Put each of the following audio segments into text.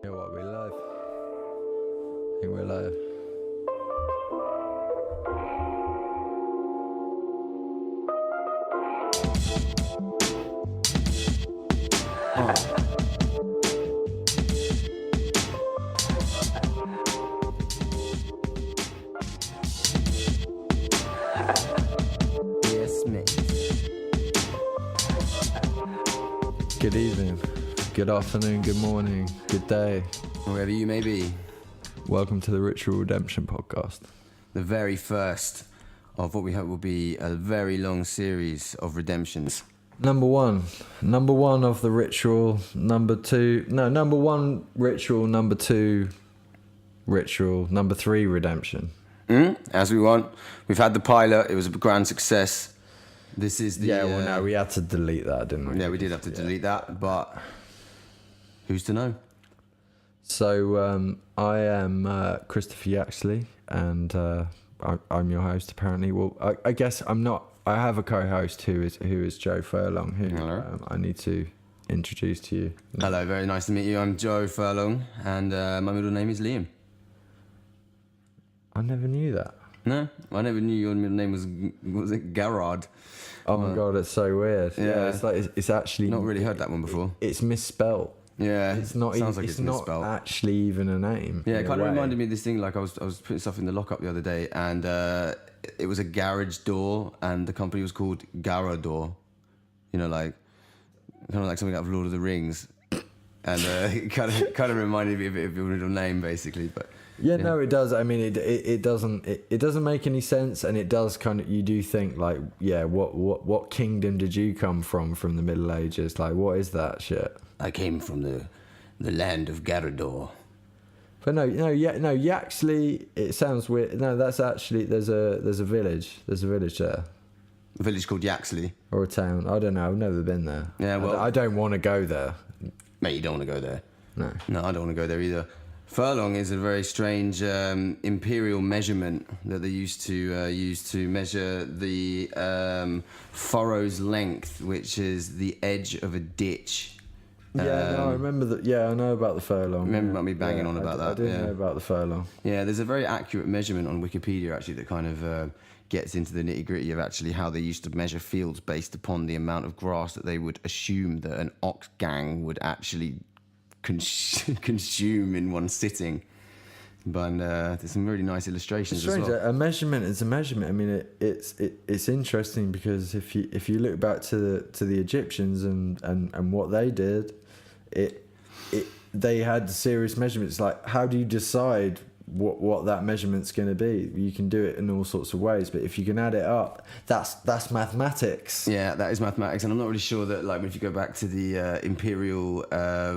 You know what, we live. I think we're live. Yes, mate. Good evening, good afternoon, good morning, good day. Wherever you may be. Welcome to the Ritualredemption podcast. The very first of what we hope will be a very long series of redemptions. Number one of the ritual, number one ritual, number two ritual, number three redemption. As we want. We've had the pilot. It was a grand success. This is the... no, we had to delete that, didn't we? Yeah, we did have to delete that, but who's to know? So I am Christopher Yaxley, and I'm your host. Apparently, well, I guess I'm not. I have a co-host who is Joe Furlong, who I need to introduce to you. Hello, very nice to meet you. I'm Joe Furlong, and my middle name is Liam. I never knew that. No, I never knew your middle name was it Garrard? Oh my god, it's so weird. Yeah. It's like it's actually Not really heard that one before. It's misspelled. Yeah, It's not. Sounds like it's misspelled. not actually even a name. Yeah, it in a kind of way. reminded me of this thing. Like I was putting stuff in the lockup the other day, and it was a garage door, and the company was called Garador. You know, like kind of like something out of Lord of the Rings, and it kind of reminded me of your middle name, basically. But Yeah, no, it does. I mean, it doesn't make any sense, and it does kind of. You do think like, yeah, what kingdom did you come from the Middle Ages? Like, what is that shit? I came from the land of Garador. But no, Yaxley. It sounds weird. No, that's actually there's a village. There's a village there, A village called Yaxley. or a town. I don't know. I've never been there. Yeah, well- I don't want to go there. Mate, you don't want to go there. No. No, I don't want to go there either. Furlong is a very strange imperial measurement that they used to use to measure the furrow's length, which is the edge of a ditch. Yeah, no, I remember that. Yeah, I know about the furlong. Remember me banging on about I that, do yeah. know about the furlong. Yeah, there's a very accurate measurement on Wikipedia actually that kind of gets into the nitty gritty of actually how they used to measure fields based upon the amount of grass that they would assume that an ox gang would actually consume in one sitting. But there's some really nice illustrations It's strange. as well. A measurement is a measurement. I mean, it's interesting because if you look back to the Egyptians and what they did, they had serious measurements. Like, how do you decide what that measurement's going to be? You can do it in all sorts of ways, but if you can add it up, that's mathematics. Yeah, that is mathematics, and I'm not really sure that, like, if you go back to the imperial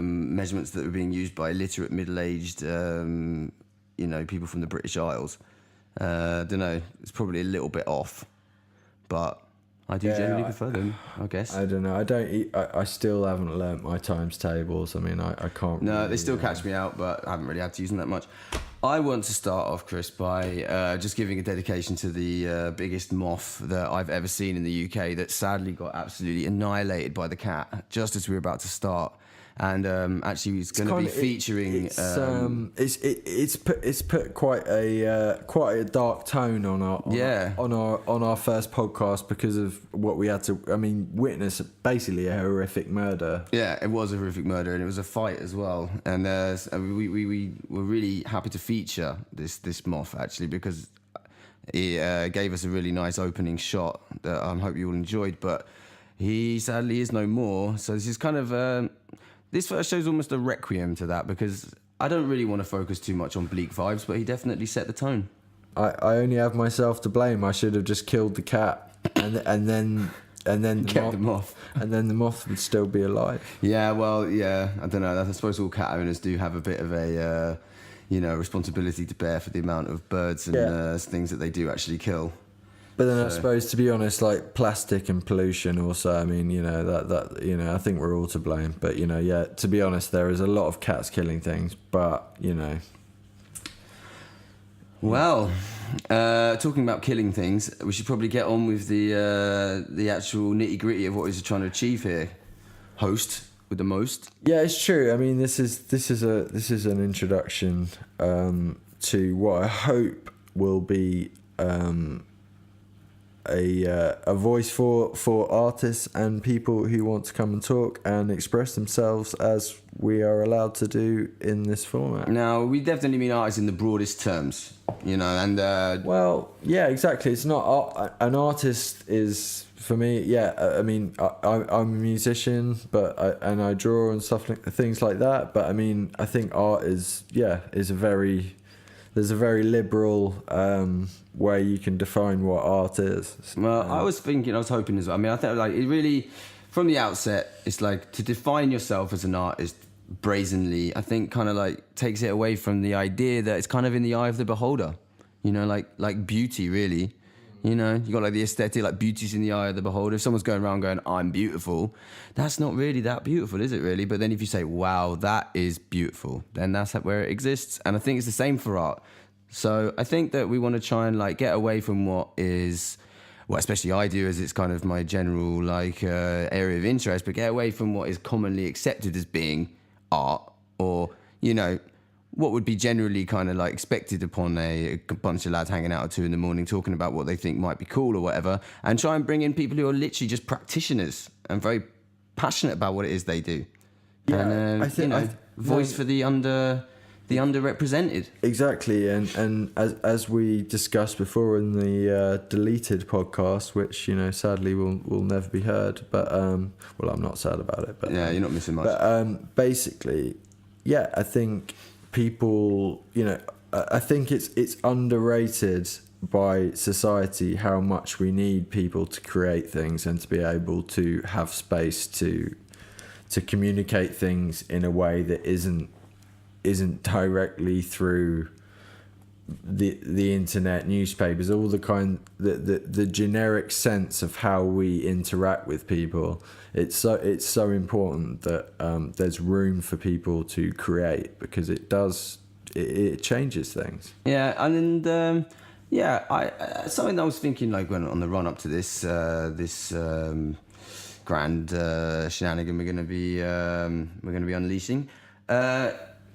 measurements that were being used by illiterate, middle-aged, people from the British Isles, I don't know, it's probably a little bit off, but I do generally prefer them, I guess. I don't know. I still haven't learnt my times tables. I mean, I can't. No, really, they still catch me out, but I haven't really had to use them that much. I want to start off, Chris, by just giving a dedication to the biggest moth that I've ever seen in the UK that sadly got absolutely annihilated by the cat just as we were about to start. And actually, it's going to be featuring. It's put quite a dark tone on our first podcast because of what we had to. I mean, witness basically a horrific murder. Yeah, it was a horrific murder, and it was a fight as well. And we were really happy to feature this moth actually because it gave us a really nice opening shot that I hope you all enjoyed. But he sadly is no more. So this is kind of. This first show's almost a requiem to that because I don't really want to focus too much on bleak vibes, but he definitely set the tone. I only have myself to blame. I should have just killed the cat and then Kept the moth. and then the moth would still be alive. Yeah, well, yeah, I don't know. I suppose all cat owners do have a bit of a responsibility to bear for the amount of birds and things that they do actually kill. But then I suppose, to be honest, like plastic and pollution also, I mean, I think we're all to blame. But, to be honest, there is a lot of cats killing things, but, Well, talking about killing things, we should probably get on with the actual nitty-gritty of what he's trying to achieve here. Host. with the most. Yeah, it's true. I mean, this is an introduction to what I hope will be a voice for artists and people who want to come and talk and express themselves as we are allowed to do in this format. Now, we definitely mean artists in the broadest terms, you know, and well, yeah, exactly. It's not an artist is for me. Yeah, I mean, I'm a musician, but I draw and stuff like things like that. But I mean, I think art is there's a very liberal way you can define what art is. Well, I was hoping as well. I mean, I think like it really, from the outset, it's like to define yourself as an artist brazenly, I think kind of like takes it away from the idea that it's kind of in the eye of the beholder, you know, like beauty really. You know, you got like the aesthetic, like beauty's in the eye of the beholder. If someone's going around going, I'm beautiful, that's not really that beautiful, is it really? But then if you say, wow, that is beautiful, then that's where it exists. And I think it's the same for art. So I think that we want to try and like get away from what is, well, especially I do as it's kind of my general like area of interest, but get away from what is commonly accepted as being art or, you know, what would be generally kind of like expected upon a bunch of lads hanging out at 2 a.m. talking about what they think might be cool or whatever, and try and bring in people who are literally just practitioners and very passionate about what it is they do. Yeah, and, voice for the underrepresented. Exactly, and as we discussed before in the deleted podcast, which, you know, sadly will never be heard, but well, I'm not sad about it, but yeah, you're not missing much. But basically, yeah, I think people, you know, I think it's underrated by society how much we need people to create things and to be able to have space to communicate things in a way that isn't directly through the internet, newspapers, all the generic sense of how we interact with people. It's so important that there's room for people to create, because it changes things. Yeah, and I something that I was thinking like when on the run up to this grand shenanigan we're gonna be unleashing.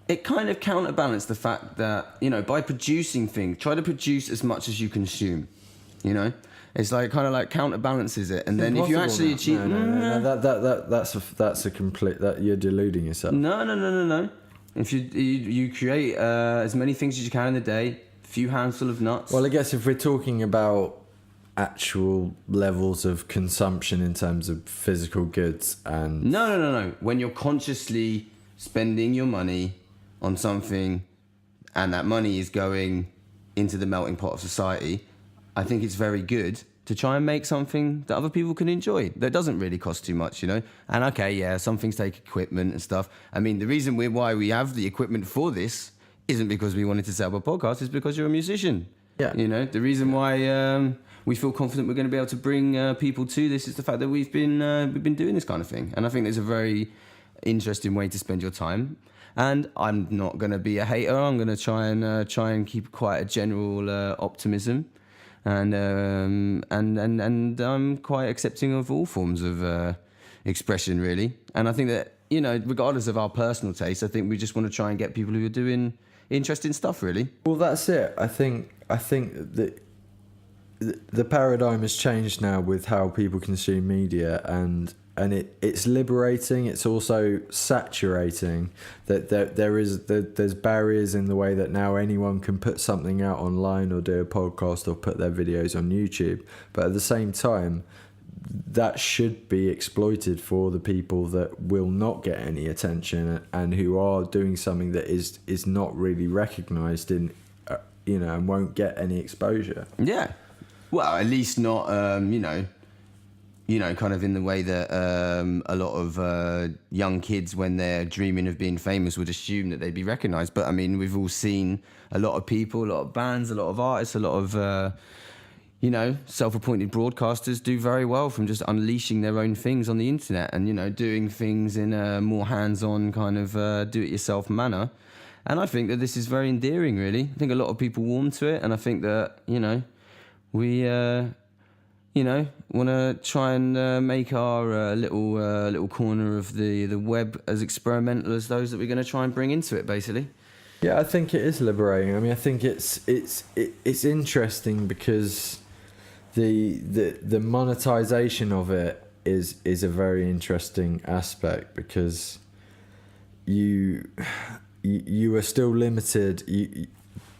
It kind of counterbalanced the fact that, you know, by producing things, try to produce as much as you consume, you know? It's like kind of like counterbalances it, and then if you actually achieve, that's a complete, that you're deluding yourself. No. If you create as many things as you can in a day, few handful of nuts. Well, I guess if we're talking about actual levels of consumption in terms of physical goods and no. When you're consciously spending your money on something, and that money is going into the melting pot of society, I think it's very good to try and make something that other people can enjoy that doesn't really cost too much, you know. And okay, yeah, some things take equipment and stuff. I mean, the reason why we have the equipment for this isn't because we wanted to set up a podcast, it's because you're a musician. Yeah. You know, the reason why we feel confident we're going to be able to bring people to this is the fact that we've been doing this kind of thing. And I think there's a very interesting way to spend your time. And I'm not going to be a hater. I'm going to try and keep quite a general optimism, and I'm quite accepting of all forms of expression, really. And I think that, you know, regardless of our personal taste, I think we just want to try and get people who are doing interesting stuff, really. Well, that's it. I think that the paradigm has changed now with how people consume media, and it's liberating. It's also saturating. That there's barriers in the way that now anyone can put something out online or do a podcast or put their videos on YouTube. But at the same time, that should be exploited for the people that will not get any attention and who are doing something that is not really recognised in, you know, and won't get any exposure. Yeah. Well, at least not, you know, kind of in the way that a lot of young kids, when they're dreaming of being famous, would assume that they'd be recognised. But I mean, we've all seen a lot of people, a lot of bands, a lot of artists, a lot of, you know, self-appointed broadcasters do very well from just unleashing their own things on the internet and, you know, doing things in a more hands-on kind of do-it-yourself manner. And I think that this is very endearing, really. I think a lot of people warm to it, and I think that, you know, we... want to try and make our little corner of the web as experimental as those that we're going to try and bring into it, basically. Yeah, I think it is liberating. I mean, I think it's interesting because the monetization of it is a very interesting aspect, because you are still limited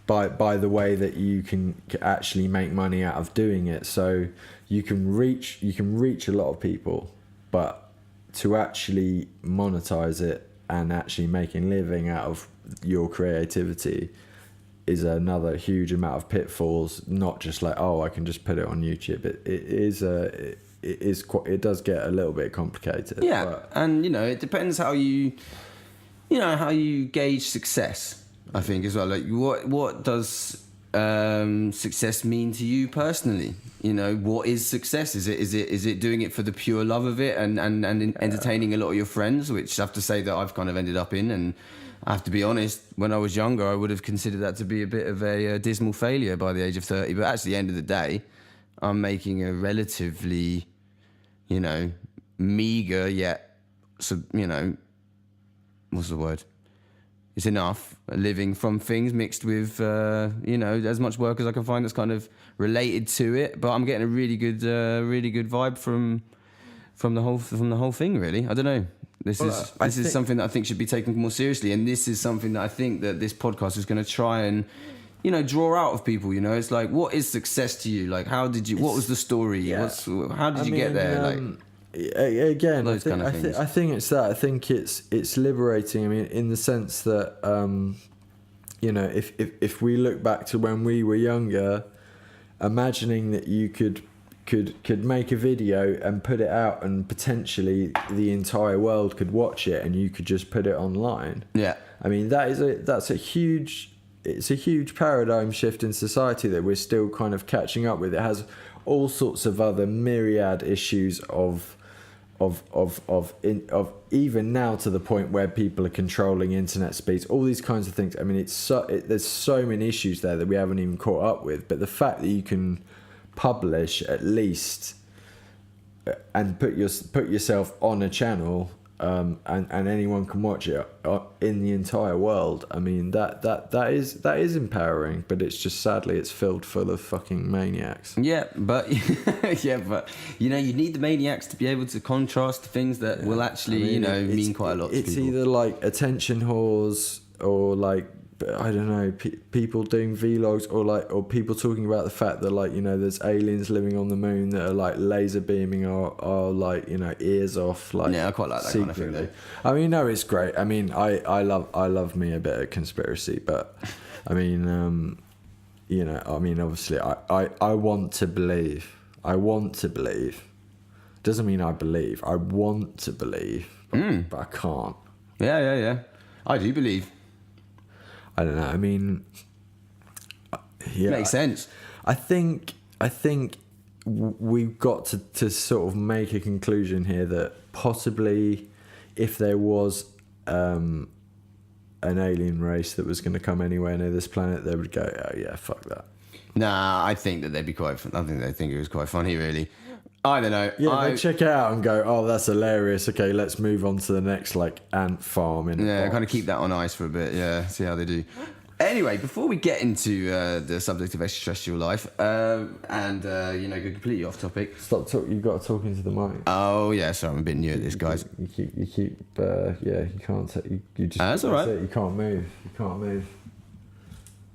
by the way that you can actually make money out of doing it. So you can reach a lot of people, but to actually monetize it and actually making a living out of your creativity is another huge amount of pitfalls. Not just like, oh, I can just put it on YouTube. It does get a little bit complicated. Yeah, but, and it depends how you gauge success. I think as well. Like, what does success mean to you personally? What is success? Is it doing it for the pure love of it and entertaining a lot of your friends, which I have to say that I've kind of ended up in. And I have to be honest, when I was younger, I would have considered that to be a bit of a dismal failure by the age of 30. But at the end of the day, I'm making a relatively, meager yet, what's the word? It's enough living from things mixed with, as much work as I can find that's kind of related to it. But I'm getting a really good vibe from the whole thing. Really, I don't know. This is something that I think should be taken more seriously, and this is something that I think that this podcast is going to try and, draw out of people. It's like, what is success to you? Like, what was the story? Yeah. How did you get there? Again, I think it's that. I think it's liberating. I mean, in the sense that if we look back to when we were younger, imagining that you could make a video and put it out, and potentially the entire world could watch it, and you could just put it online. Yeah, I mean, it's a huge paradigm shift in society that we're still kind of catching up with. It has all sorts of other myriad issues of even now, to the point where people are controlling internet speeds, all these kinds of things. I mean, there's so many issues there that we haven't even caught up with. But the fact that you can publish at least and put yourself on a channel, and anyone can watch it in the entire world. I mean, that is empowering, but it's just, sadly, it's filled full of fucking maniacs. Yeah, but you need the maniacs to be able to contrast things that will actually mean quite a lot to people. It's either like attention whores, or like, I don't know, people doing vlogs, or people talking about the fact that, like, there's aliens living on the moon that are like laser beaming our like, ears off. Like, yeah, I quite like that secretly. Kind of thing though. I mean, no, it's great. I mean, I love me a bit of conspiracy, but I mean, obviously I want to believe. Doesn't mean I believe. I want to believe, but I can't. Yeah. I do believe. I don't know. I mean, yeah, makes sense. I think we've got to sort of make a conclusion here that possibly, if there was an alien race that was going to come anywhere near this planet, they would go, oh yeah, fuck that. Nah, I think that they'd be quite. I think they think it was quite funny, really. I don't know. Yeah, they check it out and go, oh, that's hilarious. Okay, let's move on to the next, like, ant farm. Kind of keep that on ice for a bit. Yeah, see how they do. Anyway, before we get into the subject of extraterrestrial life, and go completely off topic. Stop talking. You've got to talk into the mic. Oh yeah, sorry, I'm a bit new at this, guys. You keep. You can't. You just. That's all right. You can't move.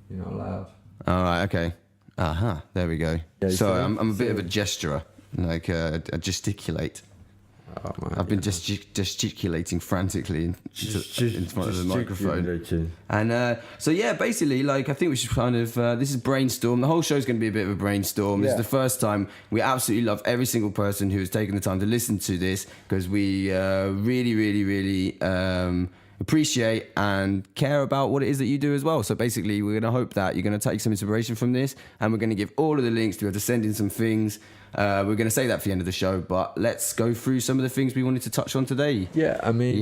You're not allowed. All right. Okay. There we go. Yeah, so I'm a bit of a gesturer. Like I gesticulate. Oh, man, I've been gesticulating frantically in front of the microphone. And basically, like, I think we should kind of this is brainstorm. The whole show's going to be a bit of a brainstorm. This is the first time. We absolutely love every single person who has taken the time to listen to this, because we really, really, really appreciate and care about what it is that you do as well. So basically, we're going to hope that you're going to take some inspiration from this, and we're going to give all of the links to be able to send in some things. We're going to say that for the end of the show, but let's go through some of the things we wanted to touch on today. Yeah, I mean,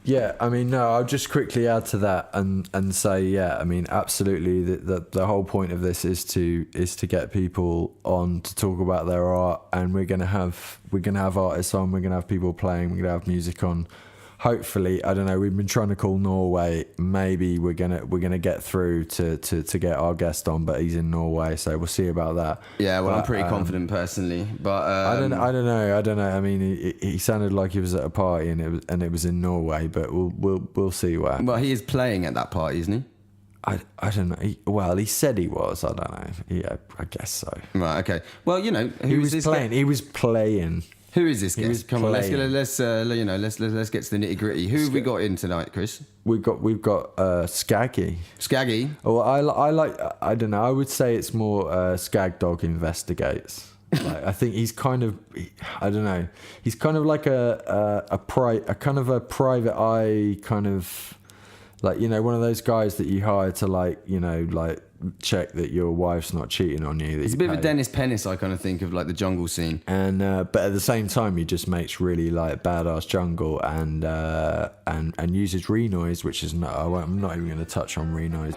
Yeah, I mean, no, I'll just quickly add to that and say, yeah, I mean, absolutely, the whole point of this is to get people on to talk about their art, and we're gonna have artists on, we're gonna have people playing, we're gonna have music on. Hopefully, I don't know, we've been trying to call Norway. Maybe we're gonna get through to get our guest on, but he's in Norway, so we'll see about that. Yeah, well, I'm pretty confident personally, but I don't know. I mean, he sounded like he was at a party and it was in Norway, but we'll see where. Well, he is playing at that party, isn't he? I don't know. He said he was. I don't know. Yeah, I guess so. Right. Okay. Well, you know, He was playing. Who is this guest? Come on, let's playing. get to the nitty gritty. Who have we got in tonight, Chris? We've got Skaggy. Skaggy. Oh, I like. I don't know. I would say it's more Skag Dog Investigates. Like, I think he's kind of. I don't know. He's kind of like a private eye kind of. Like, you know, one of those guys that you hire to, like, you know, like check that your wife's not cheating on you. It's a bit of a Dennis Pennis, I kind of think, of like the jungle scene. And but at the same time, he just makes really like badass jungle and uses renoise, which is not. I'm not even going to touch on renoise.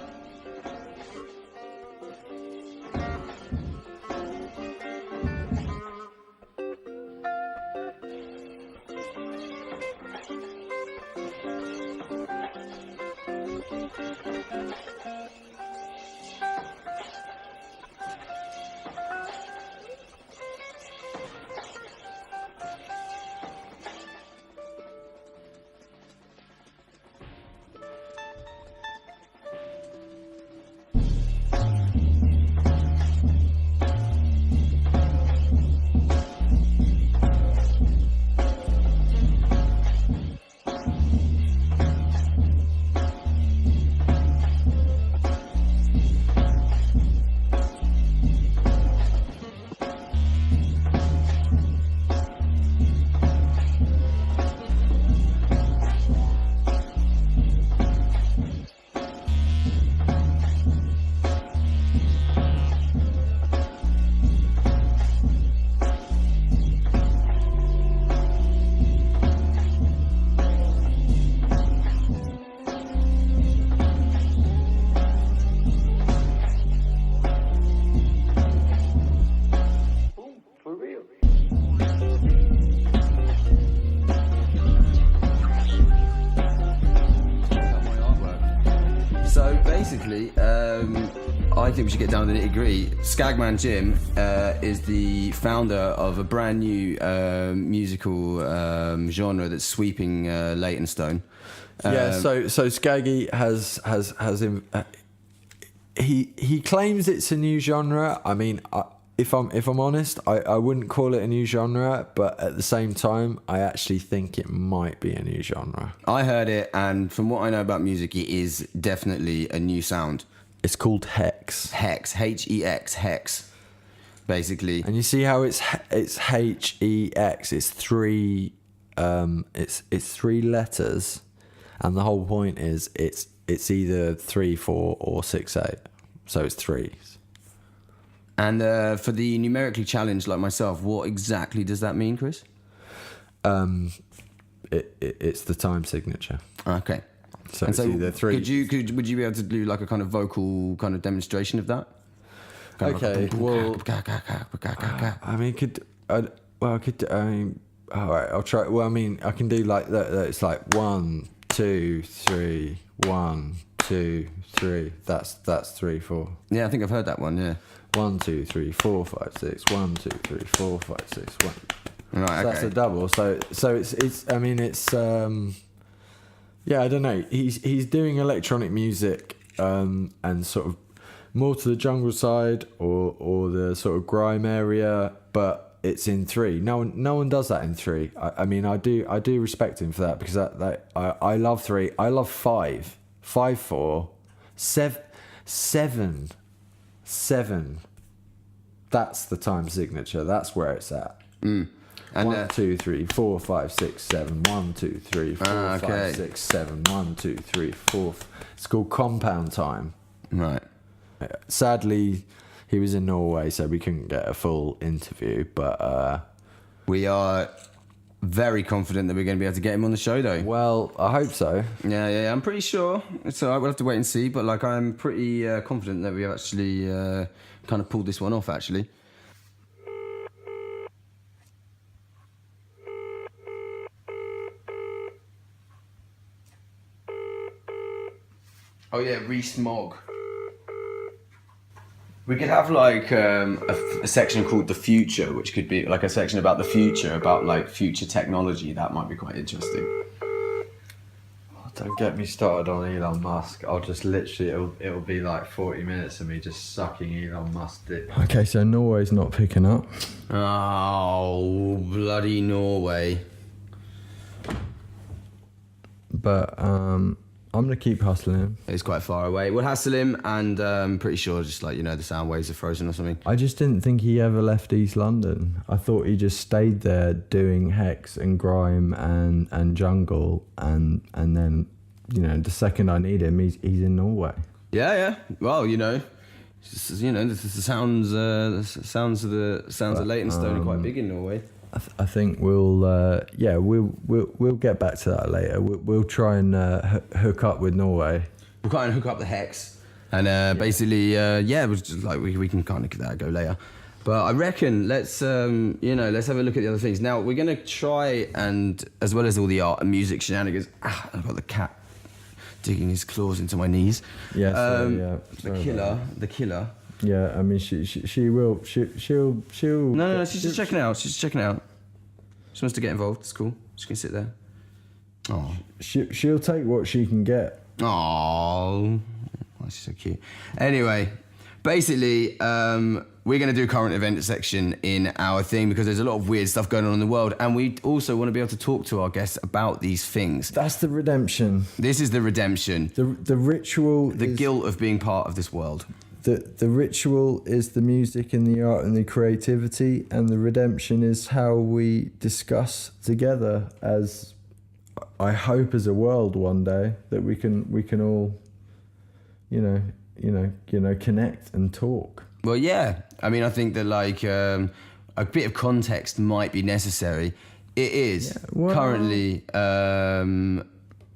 I think we should get down to the nitty gritty. Skagman Jim is the founder of a brand new musical genre that's sweeping Leytonstone. So Skaggy has he claims it's a new genre. I mean, if I'm honest, I wouldn't call it a new genre, but at the same time, I actually think it might be a new genre. I heard it, and from what I know about music, it is definitely a new sound. It's called Hex. Hex, H-E-X, Hex, basically. And you see how it's H-E-X. It's three. It's three letters, and the whole point is it's either 3, 4, or 6, 8. So it's threes. And for the numerically challenged like myself, what exactly does that mean, Chris? It's the time signature. Okay. So it's either 3. Would you be able to do like a kind of vocal kind of demonstration of that? Okay. Well, I mean, all right. I'll try. Well, I mean, I can do like that. It's like 1, 2, 3, 1, 2, 3. That's 3, 4. Yeah, I think I've heard that one. Yeah. 1, 2, 3, 4, 5, 6. 1, 2, 3, 4, 5, 6. 1. Right. So okay. that's a double. So it's. I mean, it's. Yeah, I don't know. He's doing electronic music, and sort of more to the jungle side or the sort of grime area, but it's in 3. No one does that in 3. I mean, I do respect him for that, because I love 3. I love 5, 5, 4, 7. That's the time signature. That's where it's at. Mm. And 1, 2, 3, 4, 5, 6, 7. 1, 2, 3, 4, 5, 6, 7. 1, 2, 3, 4. It's called compound time. Right. Sadly, he was in Norway, so we couldn't get a full interview. But we are very confident that we're going to be able to get him on the show, though. Well, I hope so. Yeah, I'm pretty sure. It's all right, we'll have to wait and see, but like I'm pretty confident that we have actually kind of pulled this one off, actually. Oh yeah, Reese Mogg. We could have like a section called The Future, which could be like a section about the future, about like future technology. That might be quite interesting. Oh, don't get me started on Elon Musk. I'll just literally, it'll be like 40 minutes of me just sucking Elon Musk dick. Okay, so Norway's not picking up. Oh, bloody Norway. But I'm going to keep hustling him. It's quite far away. We'll hassle him, and I'm pretty sure just like, the sound waves are frozen or something. I just didn't think he ever left East London. I thought he just stayed there doing Hex and Grime and Jungle, and then, the second I need him, he's in Norway. Yeah. Well, the sounds of Leytonstone are quite big in Norway. I think we'll get back to that later. We'll try and hook up with Norway. We'll kind of hook up the Hex, and basically, we'll just, like we can kind of give that a go later. But I reckon let's have a look at the other things. Now we're gonna try, and as well as all the art and music shenanigans. I've got the cat digging his claws into my knees. Yes, the killer. Yeah, I mean, she'll. No, she's just checking it out. She's checking it out. She wants to get involved. It's cool. She can sit there. Oh. She'll take what she can get. Oh, that's so cute. Anyway, basically, we're going to do a current event section in our thing because there's a lot of weird stuff going on in the world, and we also want to be able to talk to our guests about these things. That's the redemption. This is the redemption. The ritual. The guilt of being part of this world. The ritual is the music and the art and the creativity, and the redemption is how we discuss together as, I hope, as a world one day, that we can all, connect and talk. Well, yeah. I mean, I think that like a bit of context might be necessary. It is currently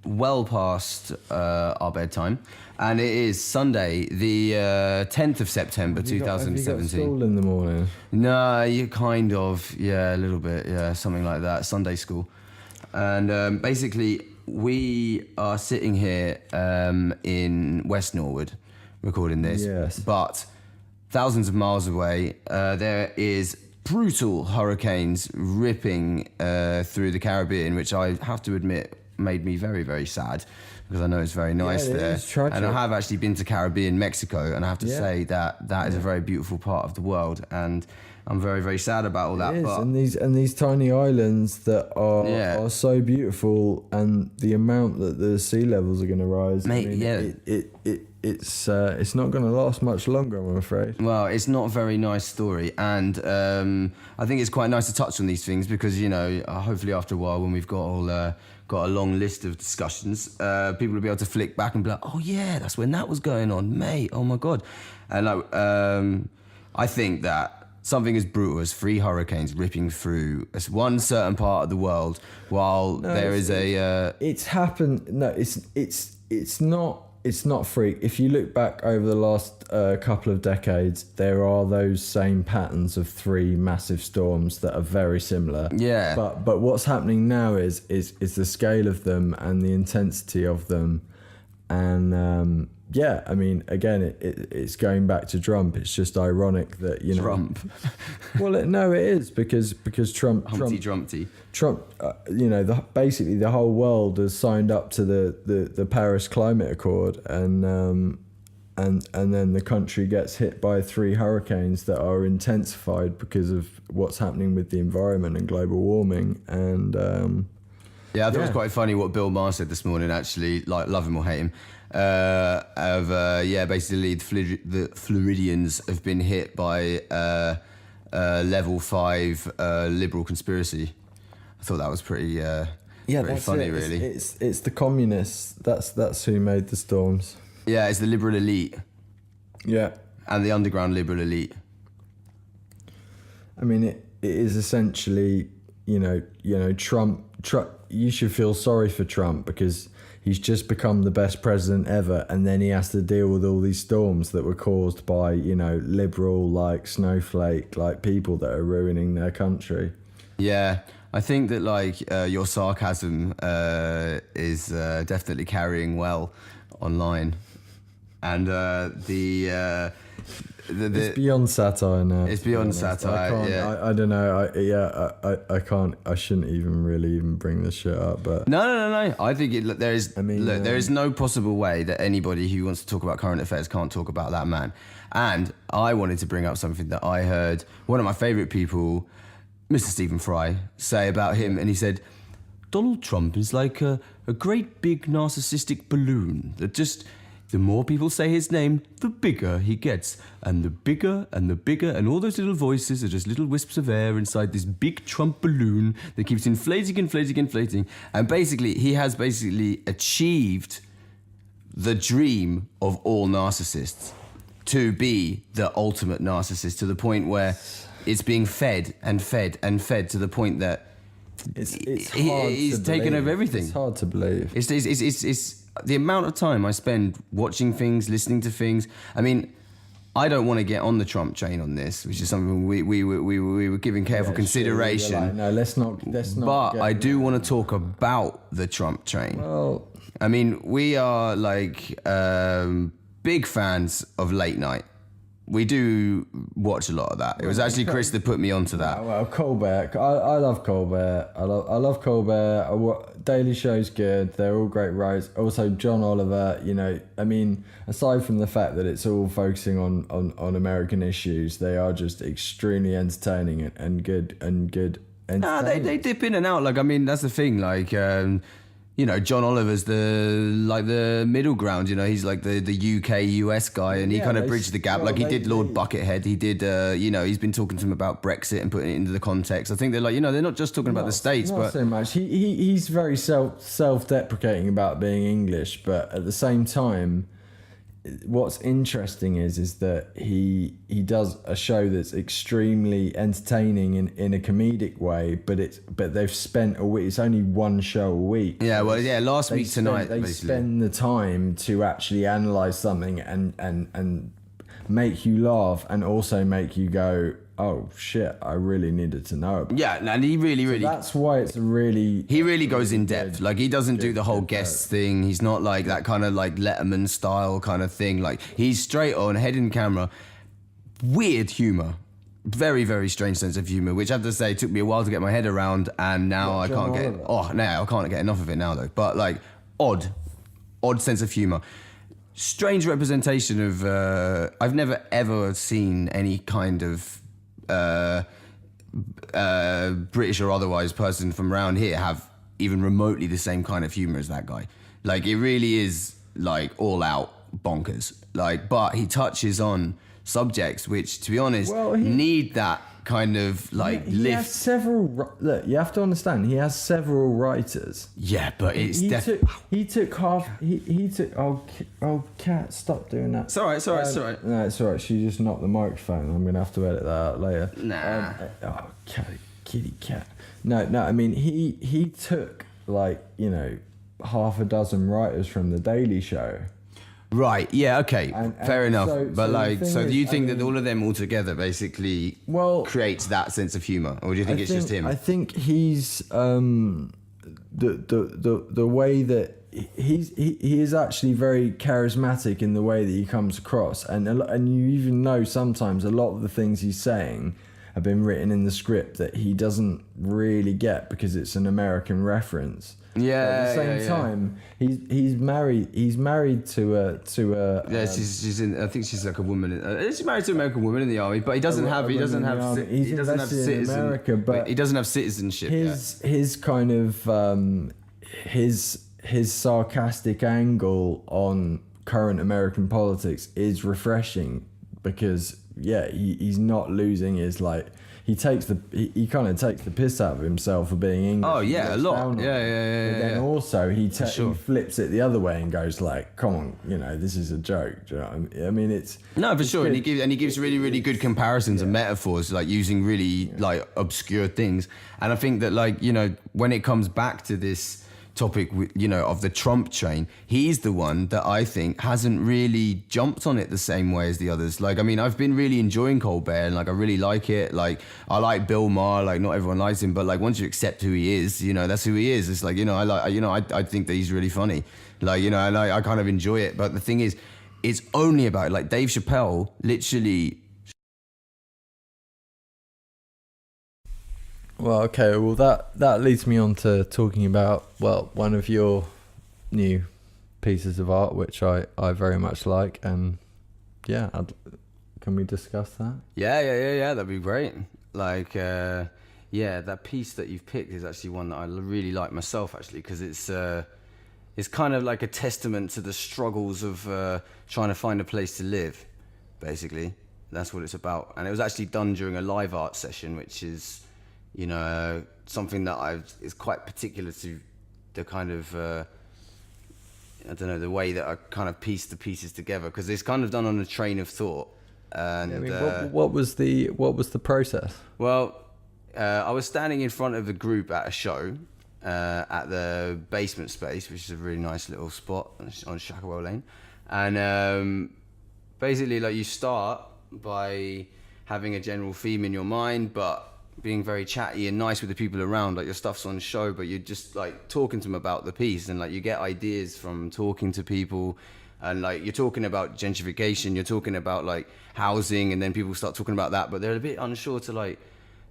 well past our bedtime. And it is Sunday, the 10th of September, 2017. Have you got school in the morning? No, you kind of, a little bit, something like that, Sunday school. And basically, we are sitting here in West Norwood recording this. Yes. But thousands of miles away, there is brutal hurricanes ripping through the Caribbean, which I have to admit made me very, very sad. Because I know it's very nice there. It's tragic. And I have actually been to Caribbean, Mexico, and I have to say that is a very beautiful part of the world. And I'm very, very sad about all that. It is, but and these tiny islands that are so beautiful, and the amount that the sea levels are going to rise. Mate, it's not going to last much longer, I'm afraid. Well, it's not a very nice story, and I think it's quite nice to touch on these things because hopefully after a while, when we've got a long list of discussions, people will be able to flick back and be like, oh yeah, that's when that was going on, mate, oh my God. And I think that something as brutal as 3 hurricanes ripping through one certain part of the world while it's happened. No, it's not freak. If you look back over the last couple of decades, there are those same patterns of 3 massive storms that are very similar. Yeah. But what's happening now is the scale of them and the intensity of them, and I mean, again, it's going back to Trump. It's just ironic that Trump. Well, it is because Trump. Humpty Dumpty. Trump, basically the whole world has signed up to the Paris Climate Accord, and then the country gets hit by 3 hurricanes that are intensified because of what's happening with the environment and global warming. And I thought it was quite funny what Bill Maher said this morning. Actually, like, love him or hate him. Basically the Floridians have been hit by level 5 liberal conspiracy. I thought that was pretty funny, really. It's the communists. That's who made the storms. Yeah, it's the liberal elite. Yeah. And the underground liberal elite. I mean, it is essentially Trump. You should feel sorry for Trump because he's just become the best president ever, and then he has to deal with all these storms that were caused by liberal like snowflake like people that are ruining their country. Yeah, I think that your sarcasm is definitely carrying well online, and it's beyond satire now. It's beyond satire. I don't know. I can't. I shouldn't even bring this shit up. But no. I think there is no possible way that anybody who wants to talk about current affairs can't talk about that man. And I wanted to bring up something that I heard one of my favourite people, Mr. Stephen Fry, say about him, and he said, Donald Trump is like a great big narcissistic balloon that just, the more people say his name, the bigger he gets. And the bigger, and all those little voices are just little wisps of air inside this big Trump balloon that keeps inflating. And basically, he has achieved the dream of all narcissists to be the ultimate narcissist, to the point where it's being fed to the point that he's taken over everything. It's hard to believe. It's the amount of time I spend watching things, listening to things. I mean, I don't want to get on the Trump train on this, which is something we were giving careful consideration. Sure, no, let's not. But I do want to talk about the Trump train. Well, I mean, we are big fans of late night. We do watch a lot of that. It was actually Chris that put me onto that. Well, Colbert. I love Colbert. I love Colbert. Daily Show's good. They're all great writers. Also, John Oliver. I mean, aside from the fact that it's all focusing on American issues, they are just extremely entertaining and good. Nah, they dip in and out. That's the thing. John Oliver's the middle ground. He's like the UK US guy, and he kind of bridged the gap. He did Lord Buckethead. He did. He's been talking to him about Brexit and putting it into the context. I think they're they're not just talking about the States, not but so much. He's very self-deprecating about being English, but at the same time, what's interesting is that he does a show that's extremely entertaining in a comedic way, but they've spent a week. It's only one show a week. Yeah, last week tonight they spend the time to actually analyze something and make you laugh and also make you go, oh shit, I really needed to know about. Yeah, and he really that's why it's really, he really goes in depth. He doesn't do the whole guest thing. He's not like that kind of Letterman style kind of thing. He's straight on, head in camera, weird humor, very, very strange sense of humor, which I have to say took me a while to get my head around, and now I can't get enough of it now though. But odd sense of humor. Strange representation of I've never ever seen any kind of British or otherwise person from around here have even remotely the same kind of humor as that guy. It really is all out bonkers. But he touches on subjects which, to be honest, need that kind of lift. He has several. Look, you have to understand. He has several writers. Yeah, but it's he took half. He took. Oh, cat! Stop doing that. It's all right. It's all right. No, it's all right. She just knocked the microphone. I'm gonna have to edit that out later. Nah. Kitty cat. No. I mean, he took half a dozen writers from the Daily Show. Right, yeah, okay, fair enough. So do you think that all of them all together basically creates that sense of humour, or do you think it's just him? I think he's the way that he is actually very charismatic in the way that he comes across, and you even know sometimes a lot of the things he's saying have been written in the script that he doesn't really get because it's an American reference. Yeah. But at the same time, he's married. He's married to a. Yeah, she's in. I think she's like a woman. She's married to an American woman in the army, but he doesn't have. He doesn't have America, but he doesn't have citizenship. His kind of his sarcastic angle on current American politics is refreshing because he's not losing his he kind of takes the piss out of himself for being English. Oh He yeah, a looks lot. down on Yeah, it. yeah. But then also he sure. flips it the other way and goes like, "Come on, this is a joke." Do you know what I mean? I mean, it's No, for sure, good. and he gives really, really good comparisons and metaphors, like using really like obscure things. And I think that, like, when it comes back to this topic, of the Trump train, he's the one that I think hasn't really jumped on it the same way as the others. Like, I mean, I've been really enjoying Colbert, and like I really like it. Like, I like Bill Maher. Like, not everyone likes him, but like once you accept who he is, that's who he is. It's like, I think that he's really funny. Like, and I kind of enjoy it. But the thing is, it's only about, like, Dave Chappelle literally. Well, okay. Well, that leads me on to talking about, well, one of your new pieces of art, which I very much like, and yeah, can we discuss that? Yeah. That'd be great. Like, that piece that you've picked is actually one that I really like myself, actually, because it's kind of like a testament to the struggles of trying to find a place to live, basically. That's what it's about. And it was actually done during a live art session, which is, something that is quite particular to the kind of, I don't know, the way that I kind of piece the pieces together, because it's kind of done on a train of thought. And I mean, what was the process? Well, I was standing in front of a group at a show at the basement space, which is a really nice little spot on Shacklewell Lane. And basically, like, you start by having a general theme in your mind, but being very chatty and nice with the people around. Like, your stuff's on show, but you're just like talking to them about the piece, and like you get ideas from talking to people. And like, you're talking about gentrification, you're talking about like housing, and then people start talking about that, but they're a bit unsure to like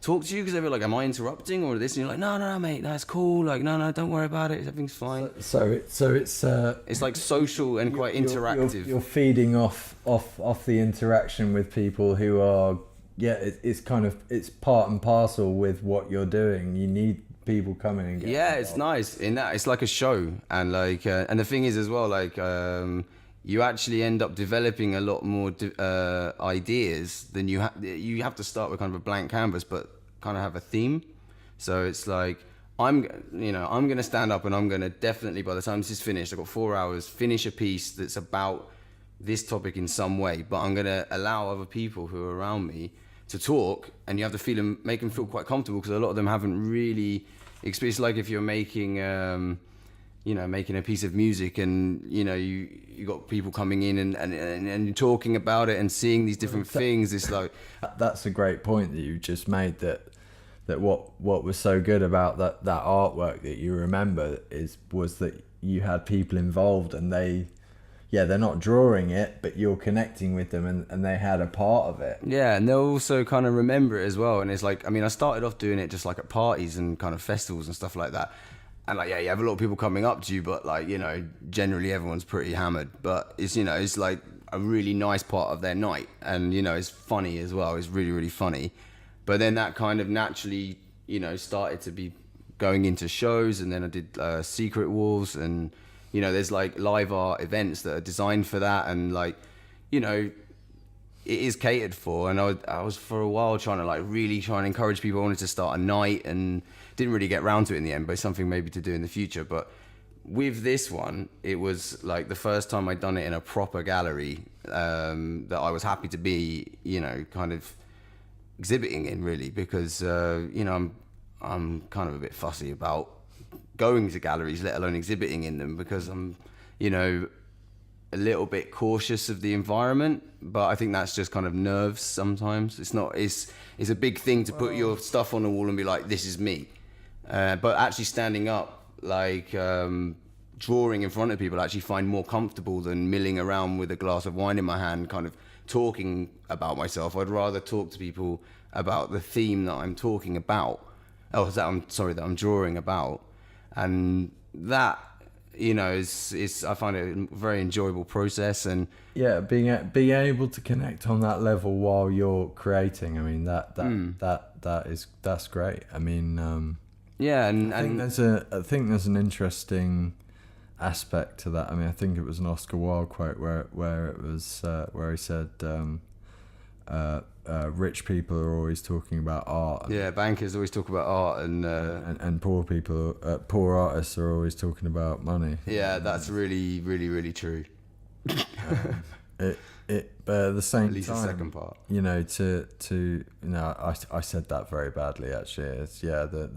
talk to you because they're like, am I interrupting or this? And you're like, no, mate, that's cool. Like, no, don't worry about it. Everything's fine. So It's like social and quite interactive. You're feeding off the interaction with people who are, it's kind of, it's part and parcel with what you're doing. You need people coming and getting involved. It's nice in that it's like a show, and like and the thing is as well, like you actually end up developing a lot more ideas than you have to start with kind of a blank canvas, but kind of have a theme. So it's like, I'm gonna stand up and I'm gonna definitely, by the time this is finished, I've got 4 hours, finish a piece that's about this topic in some way, but I'm gonna allow other people who are around me to talk, and you have to make them feel quite comfortable, because a lot of them haven't really experienced. Like, if you're making making a piece of music, and you got people coming in and you're talking about it and seeing these different things. It's like, that's a great point that you just made, that what was so good about that artwork that you remember was that you had people involved, and they're not drawing it, but you're connecting with them, and they had a part of it. Yeah, and they'll also kind of remember it as well. And it's like, I mean, I started off doing it just like at parties and kind of festivals and stuff like that. And like, you have a lot of people coming up to you, but like, generally everyone's pretty hammered. But it's, it's like a really nice part of their night. And, it's funny as well. It's really, really funny. But then that kind of naturally, started to be going into shows. And then I did Secret Walls, and there's like live art events that are designed for that, and like, it is catered for. And I was for a while trying to really try and encourage people. I wanted to start a night, and didn't really get around to it in the end, but it's something maybe to do in the future. But with this one, it was like the first time I'd done it in a proper gallery that I was happy to be, kind of exhibiting in, really, because I'm kind of a bit fussy about going to galleries, let alone exhibiting in them, because I'm, a little bit cautious of the environment. But I think that's just kind of nerves sometimes. It's a big thing to put your stuff on a wall and be like, this is me. But actually standing up, like drawing in front of people, I actually find more comfortable than milling around with a glass of wine in my hand, kind of talking about myself. I'd rather talk to people about the theme that I'm talking about. That I'm drawing about. And that, is I find it a very enjoyable process. And yeah, being able to connect on that level while you're creating, I mean, that's great. I mean, I think there's an interesting aspect to that. I mean, I think it was an Oscar Wilde quote where it was where he said, rich people are always talking about art. Yeah, bankers always talk about art, And poor artists are always talking about money. yeah, that's really, really, really true. But at the same At least time, the second part. you know, I said that very badly actually. It's the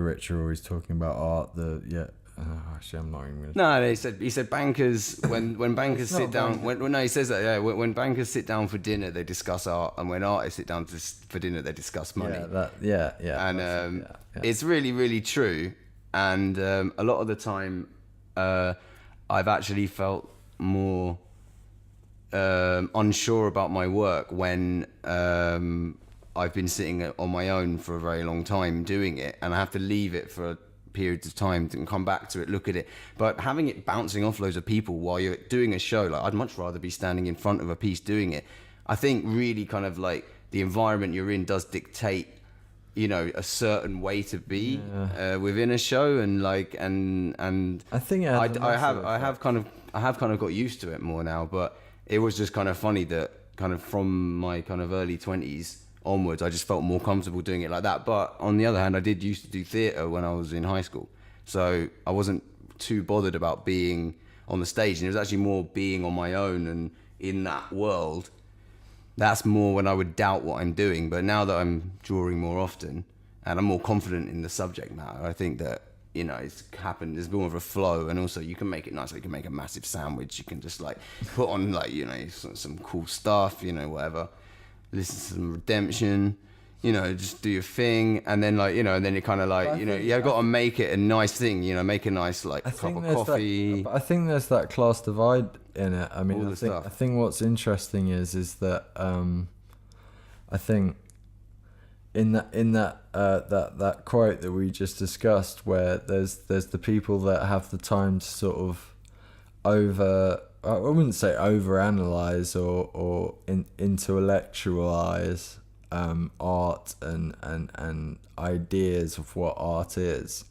rich are always talking about art. Actually, I'm not even gonna. No, he said bankers when bankers It's sit not down. No, he says that. Yeah, when bankers sit down for dinner, they discuss art, and when artists sit down for dinner, they discuss money. And it's really, really true. And a lot of the time, I've actually felt more unsure about my work when I've been sitting on my own for a very long time doing it, and I have to leave it for periods of time and come back to it, look at it. But having it bouncing off loads of people while you're doing a show, like I'd much rather be standing in front of a piece doing it. I think really kind of like the environment you're in does dictate, you know, a certain way to be within a show, and like and I think I have kind of got used to it more now. But it was just kind of funny that kind of from my kind of early 20s onwards, I just felt more comfortable doing it like that. But on the other hand, I did used to do theatre when I was in high school, so I wasn't too bothered about being on the stage, and it was actually more being on my own and in that world. That's more when I would doubt what I'm doing. But now that I'm drawing more often and I'm more confident in the subject matter, I think that, you know, it's happened. There's more of a flow, and also you can make it nice. Like you can make a massive sandwich. You can just like put on like, you know, some cool stuff, you know, whatever. Listen to some Redemption, you know, just do your thing, and then like, you know, and then you kind of like, you know, you've got to make it a nice thing, you know, make a nice like cup of coffee. I think there's that class divide in it. I mean, I think what's interesting is that I think in that quote that we just discussed, where there's the people that have the time to sort of I wouldn't say overanalyze or intellectualize art and ideas of what art is,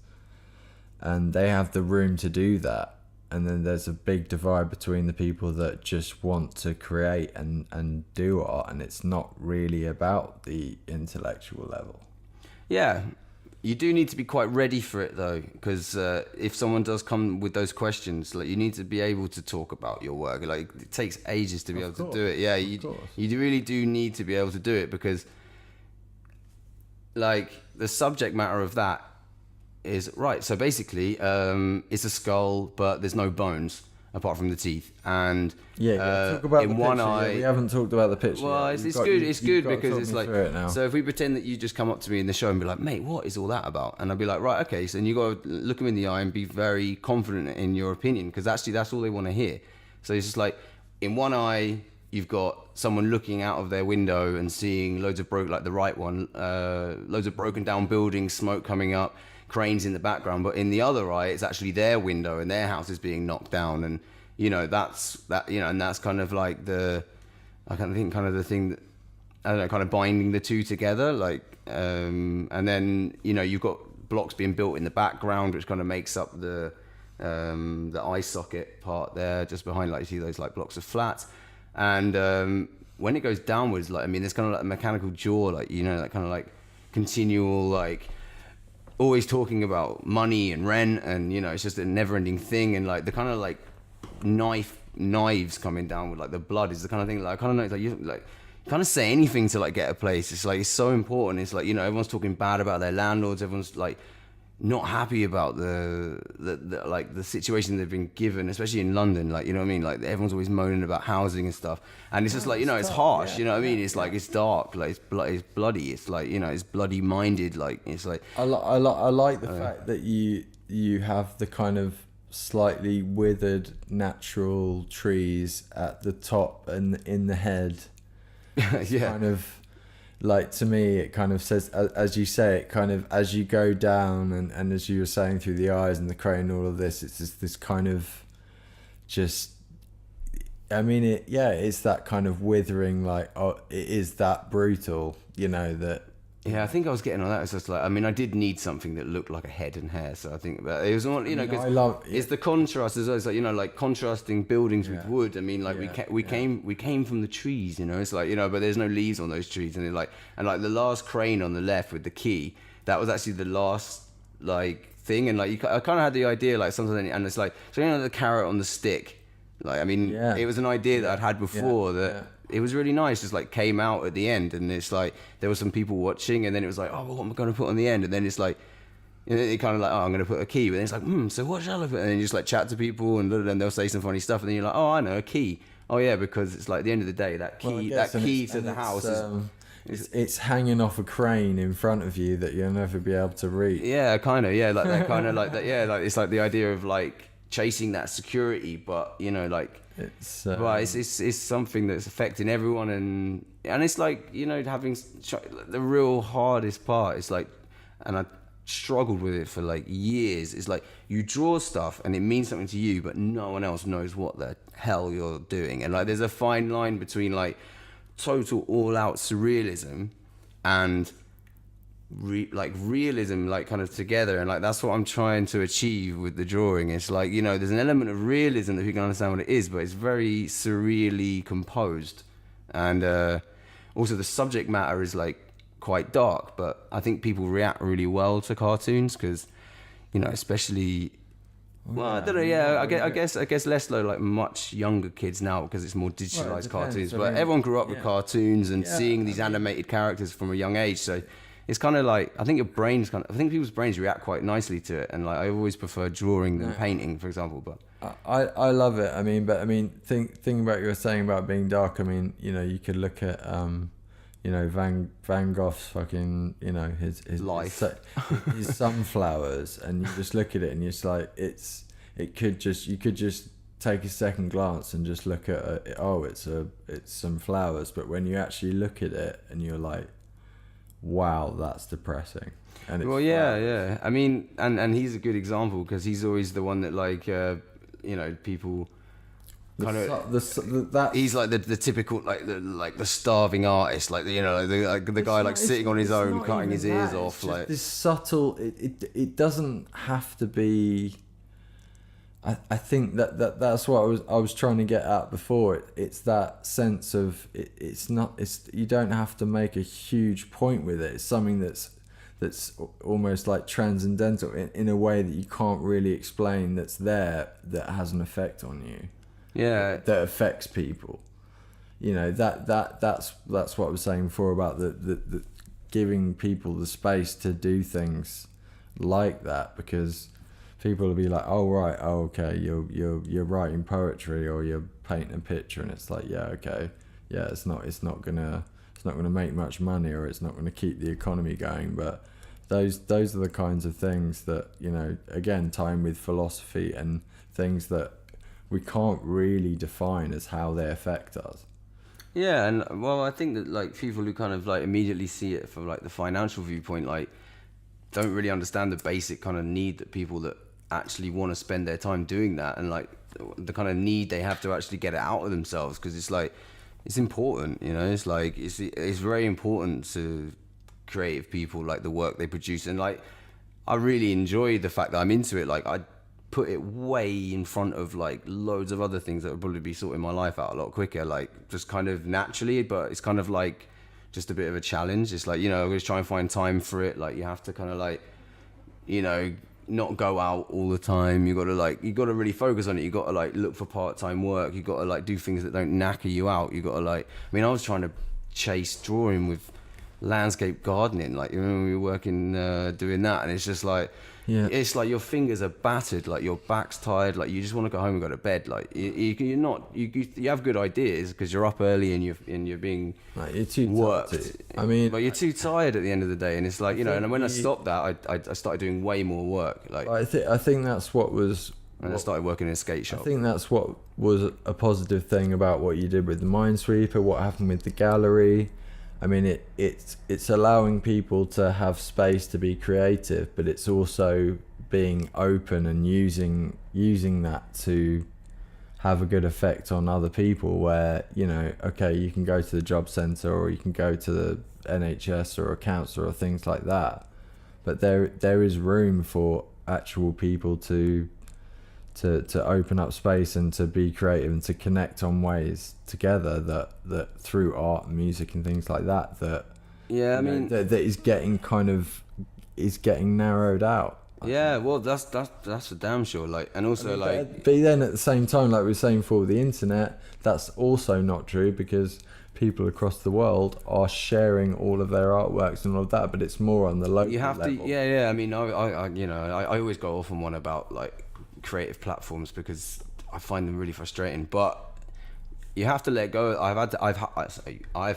and they have the room to do that. And then there's a big divide between the people that just want to create and do art, and it's not really about the intellectual level. Yeah. You do need to be quite ready for it though, because if someone does come with those questions, like you need to be able to talk about your work. Like it takes ages to be able to do it. Yeah, you really do need to be able to do it, because like the subject matter of that is right. So basically, it's a skull, but there's no bones apart from the teeth, and talk about in the one picture. eye. We haven't talked about the picture. Well, yet. it's good. It's good because it's like. It so if we pretend that you just come up to me in the show and be like, "Mate, what is all that about?" and I'd be like, "Right, okay." So then you got to look them in the eye and be very confident in your opinion, because actually that's all they want to hear. So it's just like in one eye you've got someone looking out of their window and seeing loads of loads of broken down buildings, smoke coming up, cranes in the background. But in the other eye, it's actually their window and their house is being knocked down, and you know that's kind of like the thing that I don't know, kind of binding the two together, like and then you know you've got blocks being built in the background, which kind of makes up the eye socket part there, just behind, like you see those like blocks of flats. And when it goes downwards, like I mean, there's kind of like a mechanical jaw, like you know, that kind of like continual, like always talking about money and rent, and you know, it's just a never-ending thing. And like the kind of like knives coming down with like the blood is the kind of thing, like I kind of know, it's like you like kind of say anything to like get a place. It's like it's so important. It's like, you know, everyone's talking bad about their landlords, everyone's like not happy about the like the situation they've been given, especially in London, like, you know what I mean, like everyone's always moaning about housing and stuff, and it's just like, you know, it's harsh, you know what I mean, it's like it's dark, like it's bloody, it's like, you know, it's bloody minded, like it's like I like the fact that you have the kind of slightly withered natural trees at the top and in the head. yeah, kind of like, to me it kind of says, as you say, it kind of, as you go down and as you were saying, through the eyes and the crane, all of this, it's just this kind of just, I mean, it's that kind of withering, like, oh, it is that brutal, you know, that Yeah, I think I was getting on that. It's just like, I mean, I did need something that looked like a head and hair. So I think that it was all, you know, because it's the contrast as well. It's like, you know, like contrasting buildings with wood. I mean, like we came from the trees, you know. It's like, you know, but there's no leaves on those trees, and like the last crane on the left with the key, that was actually the last like thing, and like I kind of had the idea like something, and it's like, so you know, the carrot on the stick. Like, I mean, it was an idea that I'd had before that. It was really nice, just like came out at the end, and it's like there were some people watching, and then it was like, oh, well, what am I going to put on the end? And then it's like, and then it kind of like, oh, I'm going to put a key, but then it's like, so what shall I put? And then you just like chat to people, and they'll say some funny stuff, and then you're like, oh, I know, a key. Oh yeah, because it's like at the end of the day, that key to the house is. It's hanging off a crane in front of you that you'll never be able to reach. Yeah, kind of. Yeah, like that kind of like that. Yeah, like it's like the idea of like chasing that security, but you know, like. It's something that's affecting everyone, and it's like, you know, having the real hardest part is like, and I struggled with it for like years. It's like you draw stuff and it means something to you, but no one else knows what the hell you're doing, and like there's a fine line between like total all-out surrealism and realism, like kind of together, and like that's what I'm trying to achieve with the drawing. It's like, you know, there's an element of realism that we can understand what it is, but it's very surreally composed, and also the subject matter is like quite dark, but I think people react really well to cartoons because, you know, especially I don't know. I guess less though, like much younger kids now, because it's more digitalized cartoons. But everyone grew up with cartoons and seeing these animated characters from a young age, so it's kind of like, I think I think people's brains react quite nicely to it, and like I always prefer drawing than painting, for example. But I love it. I mean, think about what you were saying about being dark. I mean, you know, you could look at you know, Van Gogh's fucking, you know, his life, his sunflowers, and you just look at it and it's like you could just take a second glance and just look at it's some flowers, but when you actually look at it and you're like, wow, that's depressing. And it's I mean, and he's a good example because he's always the one that like you know, people kind of he's like the typical like the starving artist, like, you know, the guy like sitting on his own cutting his ears off, like this subtle. It doesn't have to be. I think that's what I was trying to get at before. It's that sense of it's you don't have to make a huge point with it. It's something that's almost like transcendental in a way that you can't really explain, that's there, that has an effect on you. Yeah, that affects people. You know, that's what I was saying before about the giving people the space to do things like that, because people will be like, oh right, oh okay, you're writing poetry or you're painting a picture, and it's like, yeah, okay, yeah, it's not gonna make much money, or it's not gonna keep the economy going, but those are the kinds of things that, you know, again, tie in with philosophy and things that we can't really define as how they affect us. Yeah, and well, I think that like people who kind of like immediately see it from like the financial viewpoint, like don't really understand the basic kind of need that people that actually want to spend their time doing that, and like the kind of need they have to actually get it out of themselves, because it's like, it's important, you know, it's like it's very important to creative people, like the work they produce, and like I really enjoy the fact that I'm into it. Like I put it way in front of like loads of other things that would probably be sorting my life out a lot quicker, like just kind of naturally, but it's kind of like just a bit of a challenge. It's like, you know, always try and find time for it. Like you have to kind of like, you know, not go out all the time. You got to really focus on it. You got to like look for part-time work. You got to like do things that don't knacker you out. You got to like, I mean, I was trying to chase drawing with landscape gardening, like, you know, we were working doing that, and it's just like, yeah, it's like your fingers are battered, like your back's tired, like you just want to go home and go to bed. Like you have good ideas because you're up early and you're being like, you're too worked. I mean, but you're too tired at the end of the day, and it's like, you know. And when I stopped that, I started doing way more work. Like I think that's what was. And I started working in a skate shop. I think that's what was a positive thing about what you did with the Minesweeper, what happened with the gallery. I mean, it's allowing people to have space to be creative, but it's also being open and using that to have a good effect on other people, where, you know, okay, you can go to the job centre or you can go to the NHS or a counsellor or things like that, but there is room for actual people to open up space and to be creative and to connect on ways together that through art and music and things like that yeah, I mean, that is getting narrowed out. Yeah, well, that's for damn sure. Like, and also but then at the same time, like we were saying before, with the internet, that's also not true, because people across the world are sharing all of their artworks and all of that, but it's more on the local you have level. to, yeah. I mean, I always go off on one about like creative platforms because I find them really frustrating. But you have to let go. I've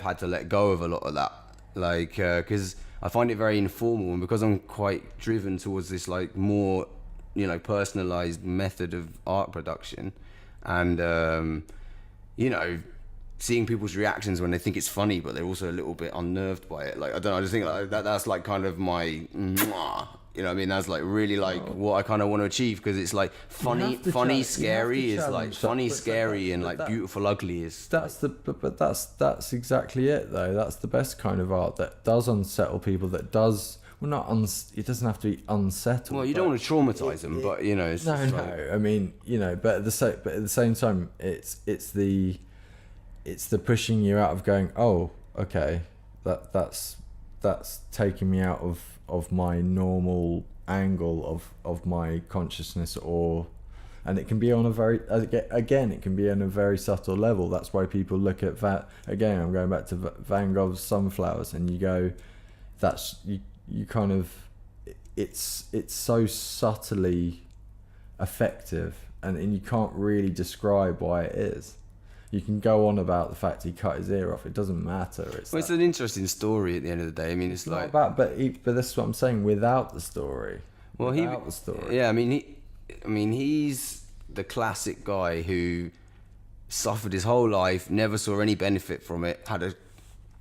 had to let go of a lot of that, like, because I find it very informal, and because I'm quite driven towards this like more, you know, personalized method of art production, and you know, seeing people's reactions when they think it's funny, but they're also a little bit unnerved by it. Like, I don't know, I just think like that's like kind of my, you know what I mean? That's like really like what I kind of want to achieve, because it's like funny, scary is like funny, scary, and like beautiful, ugly is. But that's exactly it though. That's the best kind of art that does unsettle people. That does, well, it doesn't have to be unsettled. Well, you don't want to traumatize them, but you know, it's no. like, I mean, you know, but at the same time, it's the pushing you out of going, oh, okay, that's taking me out of my normal angle of my consciousness, and it can be on a very, again, it can be on a very subtle level. That's why people look at that. Again, I'm going back to Van Gogh's Sunflowers, and you go, that's you kind of, it's so subtly effective, and you can't really describe why it is. You can go on about the fact he cut his ear off. It doesn't matter. It's an interesting story at the end of the day. I mean, it's like, but this is what I'm saying. Without the story, the story. Yeah, I mean, he's the classic guy who suffered his whole life, never saw any benefit from it, had a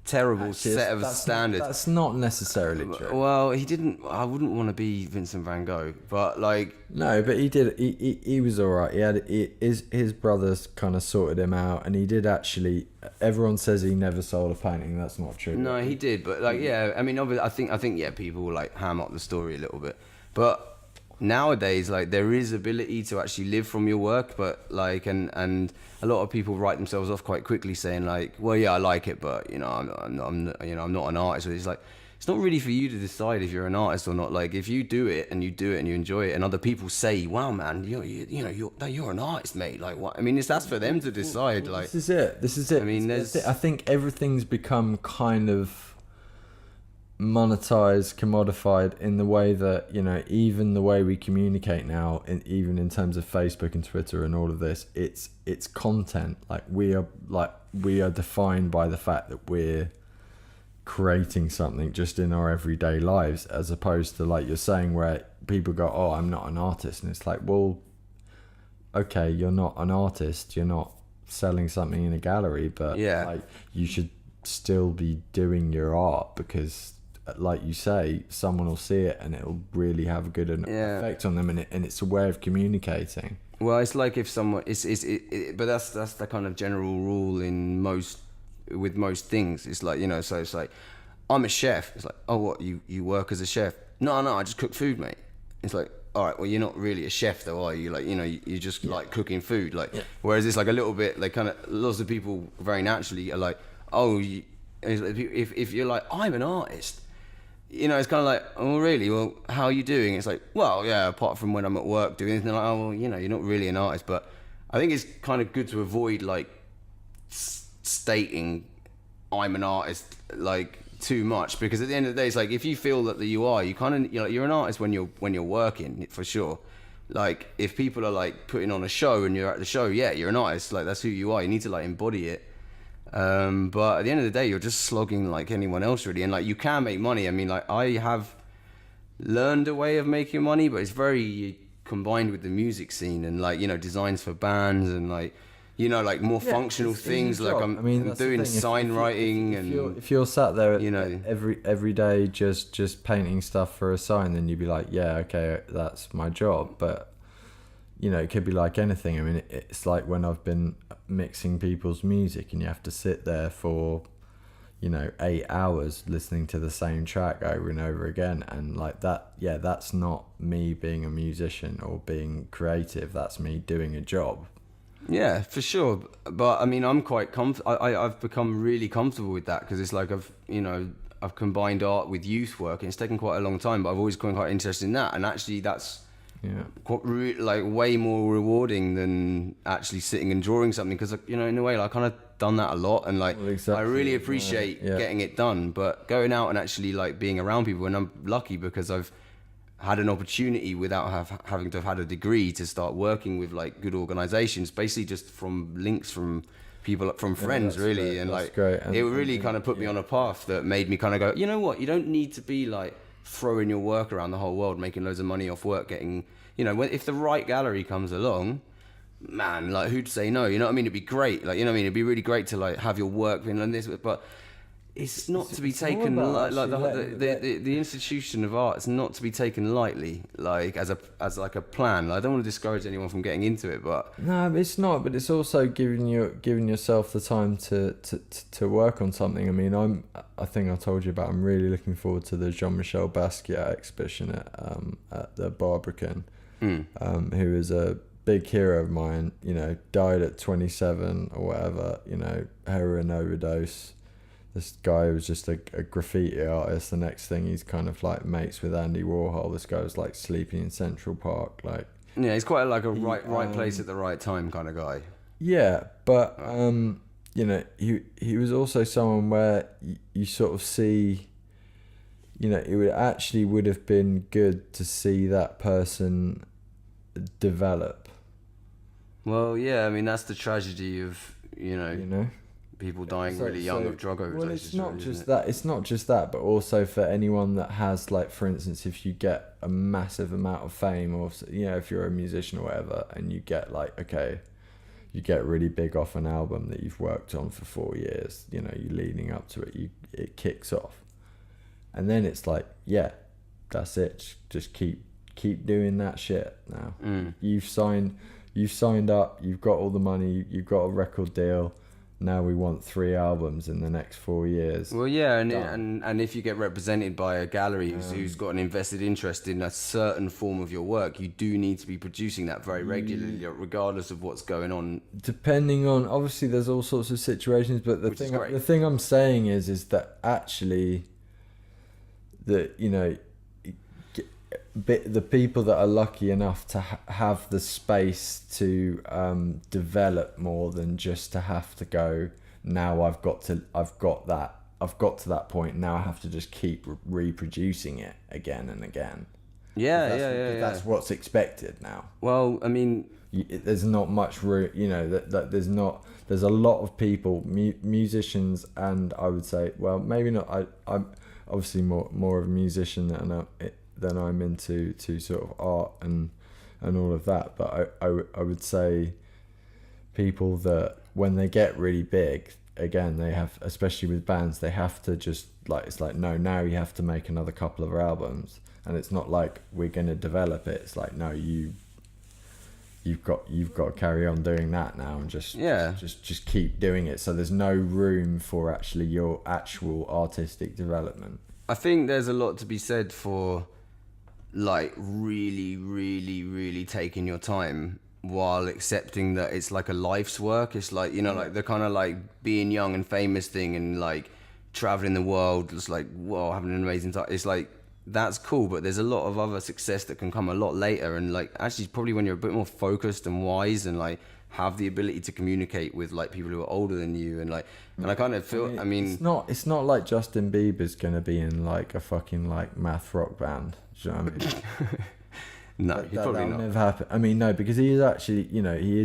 terrible set of standards. That's not necessarily true. Well, he didn't. I wouldn't want to be Vincent van Gogh, but like, no, but he did. He was all right. His brothers kind of sorted him out, and he did actually. Everyone says he never sold a painting. That's not true. No, he did. But like, yeah, I mean, obviously, I think, yeah, people will like ham up the story a little bit, but nowadays, like, there is ability to actually live from your work, but like, and a lot of people write themselves off quite quickly, saying like, well, yeah, I like it, but you know, I'm not an artist. It's like, it's not really for you to decide if you're an artist or not. Like, if you do it and you enjoy it, and other people say, wow, man, you're an artist, mate. Like, what? I mean, that's for them to decide. Like, this is it. I mean, I think everything's become kind of monetized, commodified, in the way that, you know, even the way we communicate now, even in terms of Facebook and Twitter and all of this, it's content. Like, we are defined by the fact that we're creating something just in our everyday lives, as opposed to, like you're saying, where people go, oh, I'm not an artist, and it's like, well, okay, you're not an artist, you're not selling something in a gallery, but yeah, like, you should still be doing your art, because like you say, someone will see it and it'll really have a good effect on them, and it's a way of communicating. Well, it's like if someone but that's the kind of general rule with most things. It's like, you know, so it's like, I'm a chef. It's like, oh, what, you work as a chef? No, I just cook food, mate. It's like, all right, well, you're not really a chef though, are you? Like, you know, you just like cooking food. Like, whereas it's like a little bit, like, kind of, lots of people very naturally are like, oh, if you're like, I'm an artist, you know, it's kind of like, oh, really? Well, how are you doing? It's like, well, yeah, apart from when I'm at work doing anything, like, oh, well, you know, you're not really an artist. But I think it's kind of good to avoid, like, stating I'm an artist, like, too much, because at the end of the day, it's like, if you feel that you are, you kind of, you know, you're an artist when you're working, for sure. Like, if people are like putting on a show and you're at the show, yeah, you're an artist. Like, that's who you are. You need to like embody it. But at the end of the day, you're just slogging like anyone else, really. And like, you can make money. I mean, like, I have learned a way of making money, but it's very combined with the music scene and, like, you know, designs for bands and, like, you know, like more functional things. Like, I'm doing sign writing, and if you're sat there, you know, every day just painting stuff for a sign, then you'd be like, yeah, okay, that's my job. But it could be like anything. I mean, it's like when I've been mixing people's music and you have to sit there for 8 hours listening to the same track over and over again, and like that, that's not me being a musician or being creative. That's me doing a job. Yeah, for sure. But I mean, I'm quite I've become really comfortable with that, because it's like I've combined art with youth work, and it's taken quite a long time, but I've always been quite interested in that, and actually that's like way more rewarding than actually sitting and drawing something, because in a way, like, I kind of done that a lot, and like, I really appreciate getting it done, but going out and actually like being around people, and I'm lucky because I've had an opportunity without having to have had a degree to start working with like good organizations, basically just from links from people, from friends, really. Great. And that's like great. And, it really kind of put me on a path that made me kind of go, you know what, you don't need to be like throwing your work around the whole world, making loads of money off work, getting, if the right gallery comes along, man, like, who'd say no? You know what I mean? It'd be great. Like, it'd be really great to like have your work in this, but it's not to be taken like the institution of art. It's not to be taken lightly, like as like a plan. Like, I don't want to discourage anyone from getting into it, but no, it's not. But it's also giving yourself the time to work on something. I mean, I think I told you about. I'm really looking forward to the Jean-Michel Basquiat exhibition at the Barbican, who is a big hero of mine. Died at 27 or whatever. Heroin overdose. This guy was just a graffiti artist. The next thing, he's kind of like mates with Andy Warhol. This guy was like sleeping in Central Park. Like, yeah, he's quite like a right place at the right time kind of guy. Yeah, but he was also someone where you sort of see, it would have been good to see that person develop. Well, yeah, I mean, that's the tragedy of people dying really young of drug overdoses. Well, it's not just that. It's not just that, but also for anyone that has, like, for instance, if you get a massive amount of fame, or if you're a musician or whatever, and you get you get really big off an album that you've worked on for 4 years. You're leading up to it. It kicks off, and then it's like, yeah, that's it. Just keep doing that shit now. You've signed up. You've got all the money. You've got a record deal. Now we want 3 albums in the next 4 years. Well, yeah, and if you get represented by a gallery who's got an invested interest in a certain form of your work, you do need to be producing that very regularly, regardless of what's going on. Depending on, obviously, there's all sorts of situations, but the thing I'm saying is that actually, the people that are lucky enough to have the space to develop more than just to have to go, now I've got to that point, now I have to just keep reproducing it again and again. That's what's expected now. Well, I mean, there's not much room, there's a lot of people, musicians, and I would say, well, maybe not, I'm obviously more of a musician than I'm into sort of art and all of that, but I would say people that when they get really big, again, they have, especially with bands, they have to just like, it's like, no, now you have to make another couple of albums, and it's not like we're going to develop it. It's like, no, you've got to carry on doing that now, and just keep doing it. So there's no room for actually your actual artistic development. I think there's a lot to be said for like really, really, really taking your time while accepting that it's like a life's work. It's like, like the kind of like being young and famous thing, and like traveling the world, just like, whoa, having an amazing time. It's like, that's cool, but there's a lot of other success that can come a lot later, and like actually probably when you're a bit more focused and wise, and like have the ability to communicate with like people who are older than you, and like, and I kind of feel, I mean it's not like Justin Bieber's gonna be in like a fucking like math rock band. Do you know what I mean? No, he's probably not. Never happen. I mean, no, because he is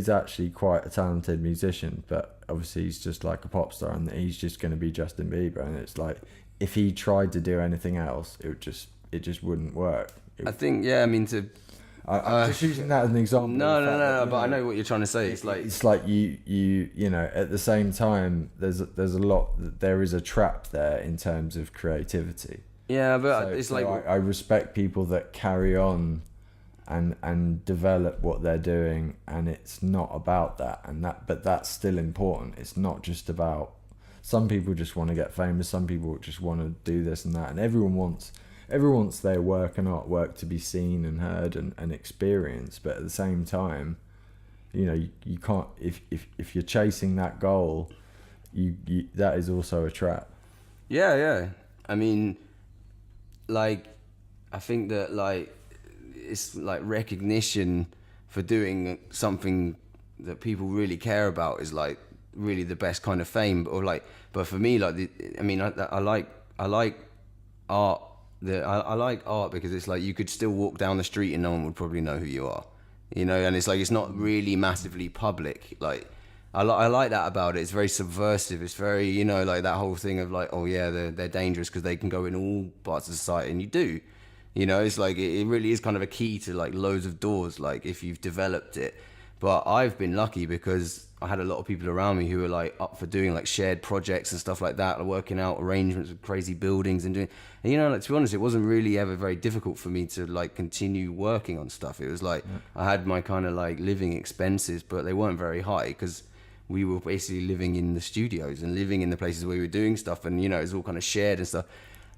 actually quite a talented musician, but obviously he's just like a pop star, and he's just going to be Justin Bieber. And it's like, if he tried to do anything else, it just wouldn't work. I think, yeah, I mean, I'm just using that as an example. No, but I know what you're trying to say. It's like you at the same time, there is a trap there in terms of creativity. Yeah, but it's like, I respect people that carry on and develop what they're doing, and it's not about that, but that's still important. It's not just about, some people just want to get famous, some people just want to do this and that, and everyone wants their work and artwork to be seen and heard and experienced. But at the same time, you know, you can't, if you're chasing that goal, you that is also a trap. Yeah. I mean, like, I think that, like, it's like recognition for doing something that people really care about is like really the best kind of fame. Or like, but for me, like, I like art. I like art because it's like you could still walk down the street and no one would probably know who you are, you know. And it's like it's not really massively public. Like, I like that about it. It's very subversive. It's very, you know, like that whole thing of like, oh yeah, they're dangerous because they can go in all parts of society, and you do. You know, it's like it really is kind of a key to like loads of doors, like if you've developed it. But I've been lucky because I had a lot of people around me who were like up for doing like shared projects and stuff like that, like working out arrangements with crazy buildings and doing. And, you know, like, to be honest, it wasn't really ever very difficult for me to like continue working on stuff. It was like I had my kind of like living expenses, but they weren't very high because we were basically living in the studios and living in the places where we were doing stuff, and, you know, it was all kind of shared and stuff.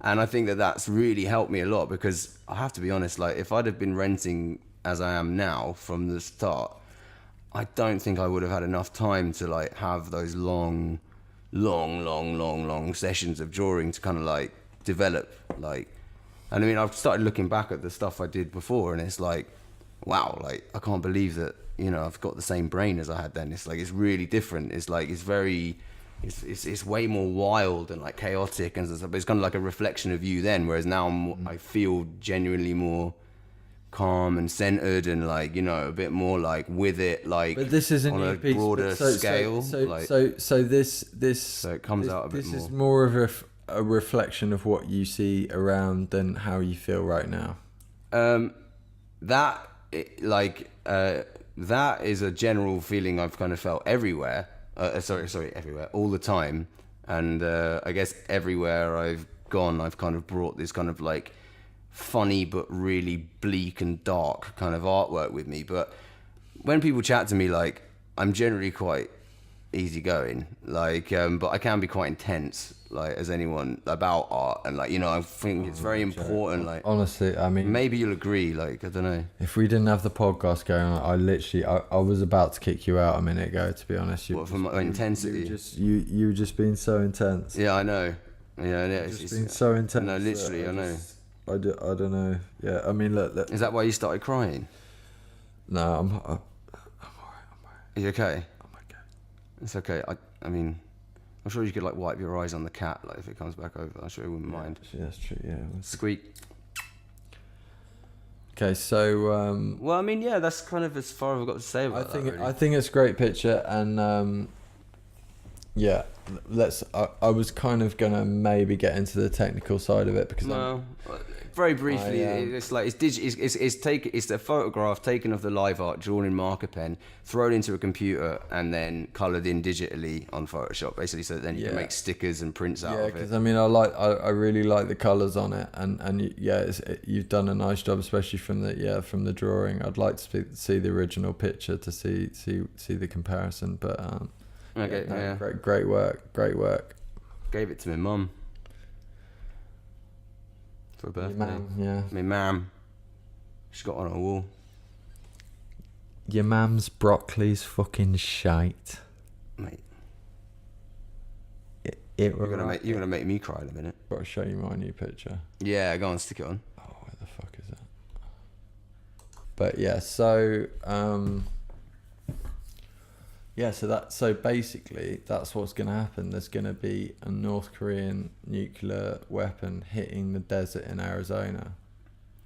And I think that that's really helped me a lot because I have to be honest, like if I'd have been renting as I am now from the start, I don't think I would have had enough time to like have those long sessions of drawing to kind of like develop. Like, and I mean, I've started looking back at the stuff I did before, and it's like, wow, like I can't believe that, you know, I've got the same brain as I had then. It's like, it's really different. It's like, it's very... It's way more wild and like chaotic and stuff. But it's kind of like a reflection of you then, whereas now I feel genuinely more calm and centered and like, you know, a bit more like with it, like. But this is on a broader scale. So it comes out a bit more. This more. is more of a reflection of what you see around than how you feel right now. That is a general feeling I've kind of felt everywhere. Everywhere, all the time. And I guess everywhere I've gone, I've kind of brought this kind of like funny but really bleak and dark kind of artwork with me. But when people chat to me, like, I'm generally quite easygoing, like, but I can be quite intense, like, as anyone about art. And like, you know, I think it's very important. Like, honestly, I mean, maybe you'll agree. Like, I don't know. If we didn't have the podcast going on, I was about to kick you out a minute ago. To be honest, For my intensity? You were just being so intense. Yeah, I know. Yeah, it's just been so intense. No, literally, I know. I don't know. Yeah, I mean, look. Is that why you started crying? No, I'm alright. Are you okay? I'm okay. It's okay. I mean, I'm sure you could like wipe your eyes on the cat, like if it comes back over. I'm sure he wouldn't mind. Yeah, that's true. Yeah. Squeak. Okay, so. Well, I mean, yeah, that's kind of as far as I've got to say about that. Really. I think it's a great picture, and yeah, I was kind of gonna maybe get into the technical side of it because. No, very briefly, it's like it's a photograph taken of the live art, drawn in marker pen, thrown into a computer, and then coloured in digitally on Photoshop, basically, so that then you can make stickers and prints out of it. Yeah, because I mean, I really like the colours on it, and you've done a nice job, especially from the drawing. I'd like to see the original picture to see the comparison, but okay, yeah. Great work. Gave it to my mum for a birthday. Your mum, yeah. My mum. She's got on her wall. Your mum's broccoli's fucking shite, mate. You're gonna make me cry in a minute. Got to show you my new picture. Yeah, go on, stick it on. Oh, where the fuck is that? But yeah, so so basically that's what's going to happen. There's going to be a North Korean nuclear weapon hitting the desert in Arizona.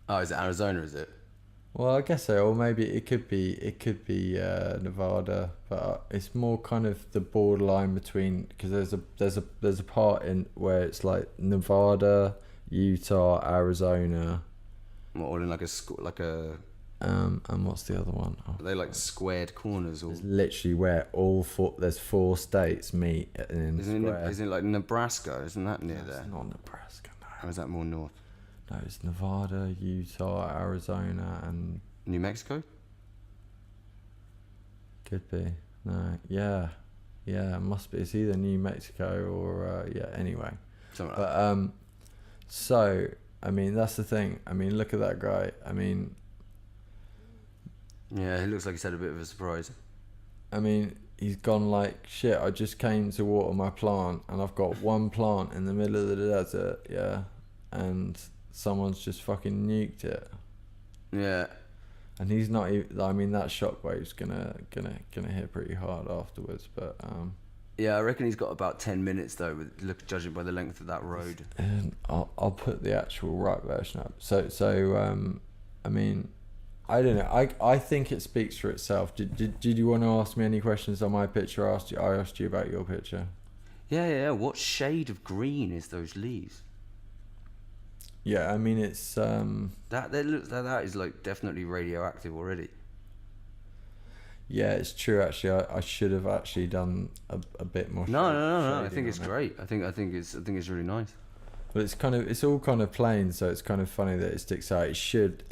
Oh, is it Arizona? Is it? Well, I guess so, or maybe it could be Nevada, but it's more kind of the borderline between, because there's a part in where it's like Nevada, Utah, Arizona. What, all in like a and what's the other one? Are they like squared corners? Or? It's literally where there's 4 states meet in isn't it like Nebraska? Isn't that near there? It's not Nebraska, no. Or is that more north? No, it's Nevada, Utah, Arizona, and New Mexico? Could be. No, yeah, it must be. It's either New Mexico or Anyway, Something like but so I mean that's the thing. I mean, look at that guy. I mean, yeah, he looks like he's had a bit of a surprise. I mean, he's gone like, shit, I just came to water my plant and I've got one plant in the middle of the desert, yeah, and someone's just fucking nuked it. Yeah. And he's not even, I mean, that shockwave's gonna hit pretty hard afterwards, but Yeah, I reckon he's got about 10 minutes though, judging by the length of that road. and I'll put the actual right version up. So I mean, I don't know. I think it speaks for itself. Did you want to ask me any questions on my picture? I asked you about your picture. Yeah. What shade of green is those leaves? Yeah, I mean it's That is like definitely radioactive already. yeah, it's true. Actually, I should have actually done a bit more. No. I think it's great. I think it's really nice. But it's all kind of plain, so it's kind of funny that it sticks out. It should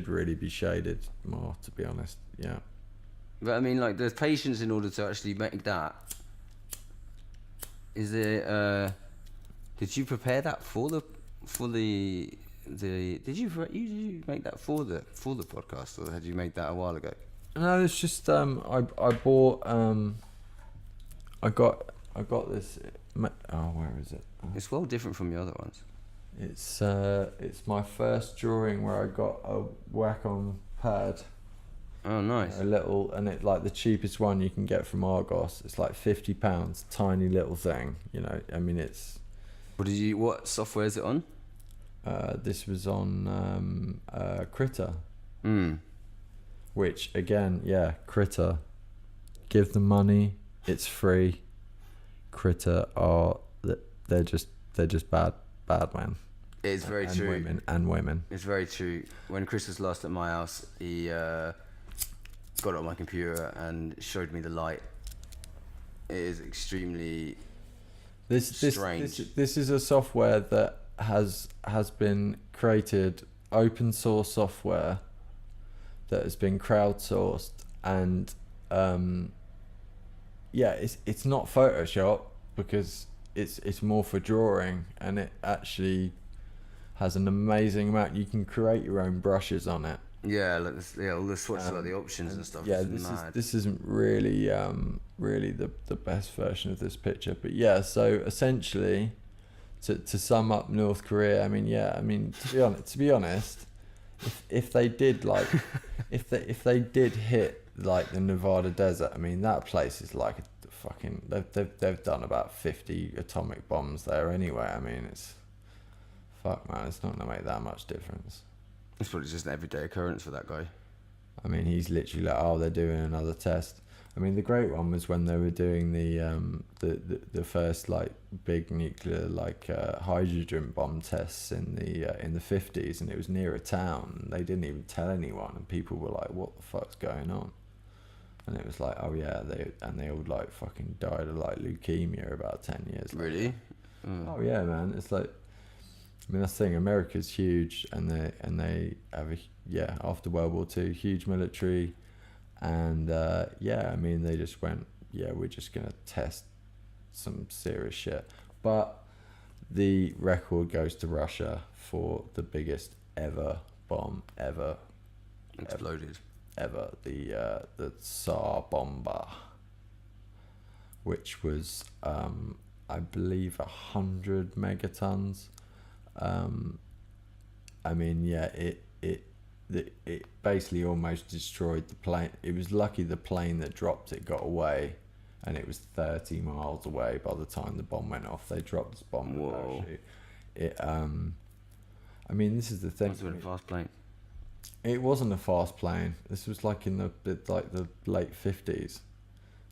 really be shaded more, to be honest. Yeah. But I mean, like, there's patience in order to actually make that. Is there? Did you prepare that for the? Did you make that for the podcast, or had you made that a while ago? No, it's just I bought I got this. Oh, where is it? It's well different from your other ones. It's my first drawing where I got a Wacom pad. Oh, nice. A little, and it like the cheapest one you can get from Argos. It's like £50, tiny little thing. You know, I mean it's. What software is it on? This was on Critter. Mm. Which again, yeah, Critter. Give them money. It's free. Critter they're just bad men. It's very and true. Women. It's very true. When Chris was last at my house, he got it on my computer and showed me the light. It is extremely strange. This is a software that has been created, open source software that has been crowdsourced, and it's not Photoshop because it's more for drawing, and it actually has an amazing amount. You can create your own brushes on it. Yeah, like this, all the swatches, like the options and stuff. Yeah, this isn't really really the best version of this picture, but yeah. So essentially, to sum up North Korea, I mean, to be honest, if they did like, if they did hit like the Nevada desert, I mean that place is like a fucking. They've done about 50 atomic bombs there anyway. I mean it's. Fuck man, it's not gonna make that much difference. It's probably just an everyday occurrence for that guy. I mean, he's literally like, oh, they're doing another test. I mean, the great one was when they were doing the first like big nuclear hydrogen bomb tests in the 50s, and it was near a town. And they didn't even tell anyone, and people were like, what the fuck's going on? And it was like, oh yeah, they all like fucking died of like leukemia about 10 years later. Really? Oh yeah, man. It's like, I mean, that's the thing. America's huge, and they have after World War II, huge military, and I mean, they just went, we're just gonna test some serious shit. But the record goes to Russia for the biggest ever bomb ever Exploded. Ever the Tsar bomber, which was I believe 100 megatons. I mean, it basically almost destroyed the plane. It was lucky the plane that dropped it got away, and it was 30 miles away by the time the bomb went off. They dropped this bomb with a parachute. I mean, this is the thing. Must have been a fast plane. It wasn't a fast plane. This was like in the late 50s.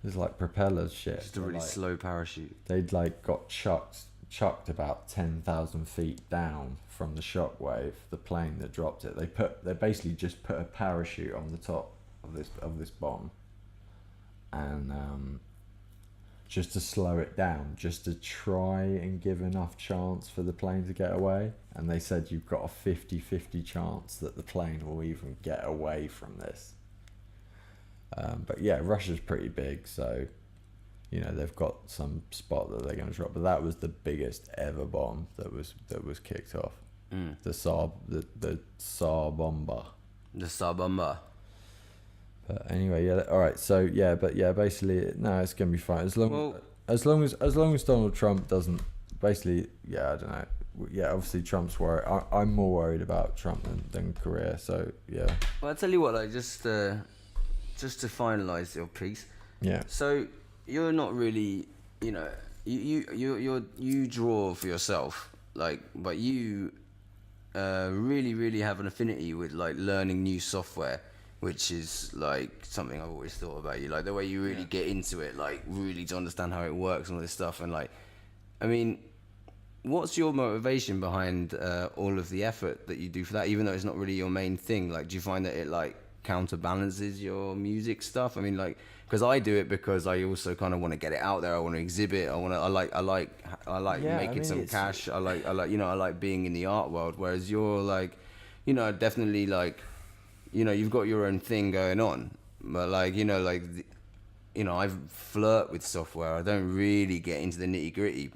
There's like propellers shit. Just a really slow parachute. They'd like got chucked about 10,000 feet down from the shockwave, the plane that dropped it. They basically just put a parachute on the top of this bomb, and just to slow it down, just to try and give enough chance for the plane to get away. And they said you've got a 50-50 chance that the plane will even get away from this. But yeah, Russia's pretty big, so you know they've got some spot that they're going to drop. But that was the biggest ever bomb that was kicked off. The Tsar bomber. The Tsar bomber. But anyway, yeah. All right. So yeah, but yeah, basically, no, it's gonna be fine as long as Donald Trump doesn't. Basically, yeah, I don't know. Yeah, obviously Trump's worried. I'm more worried about Trump than Korea. So yeah. Well, I tell you what, like just to finalize your piece. Yeah. So you're not really, you know, you draw for yourself, like, but you really have an affinity with like learning new software, which is like something I've always thought about you, like the way you really get into it, like really to understand how it works and all this stuff. And like, I mean, what's your motivation behind all of the effort that you do for that, even though it's not really your main thing? Like, do you find that it like counterbalances your music stuff? I mean, like, because I do it because I also kind of want to get it out there. I want to exhibit. I like making some cash. I like you know, I like being in the art world. Whereas you're like, you know, definitely like, you know, you've got your own thing going on, but like, you know, like, you know, I flirt with software. I don't really get into the nitty gritty.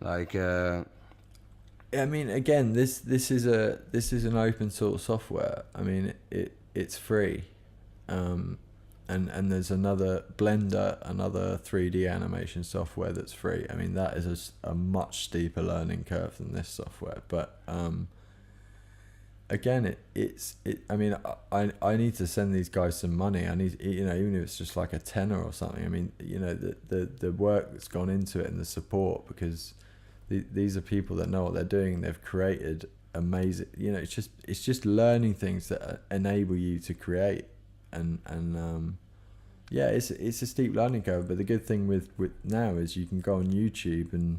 Like, I mean, again, this is an open source software. I mean, it's free, and there's another Blender, another 3D animation software that's free. I mean, that is a much steeper learning curve than this software, but again, I mean, I need to send these guys some money. I need, you know, even if it's just like a tenner or something. I mean, you know, the work that's gone into it and the support, because these are people that know what they're doing. They've created amazing, you know, it's just learning things that enable you to create, and yeah, it's a steep learning curve. But the good thing with now is you can go on YouTube and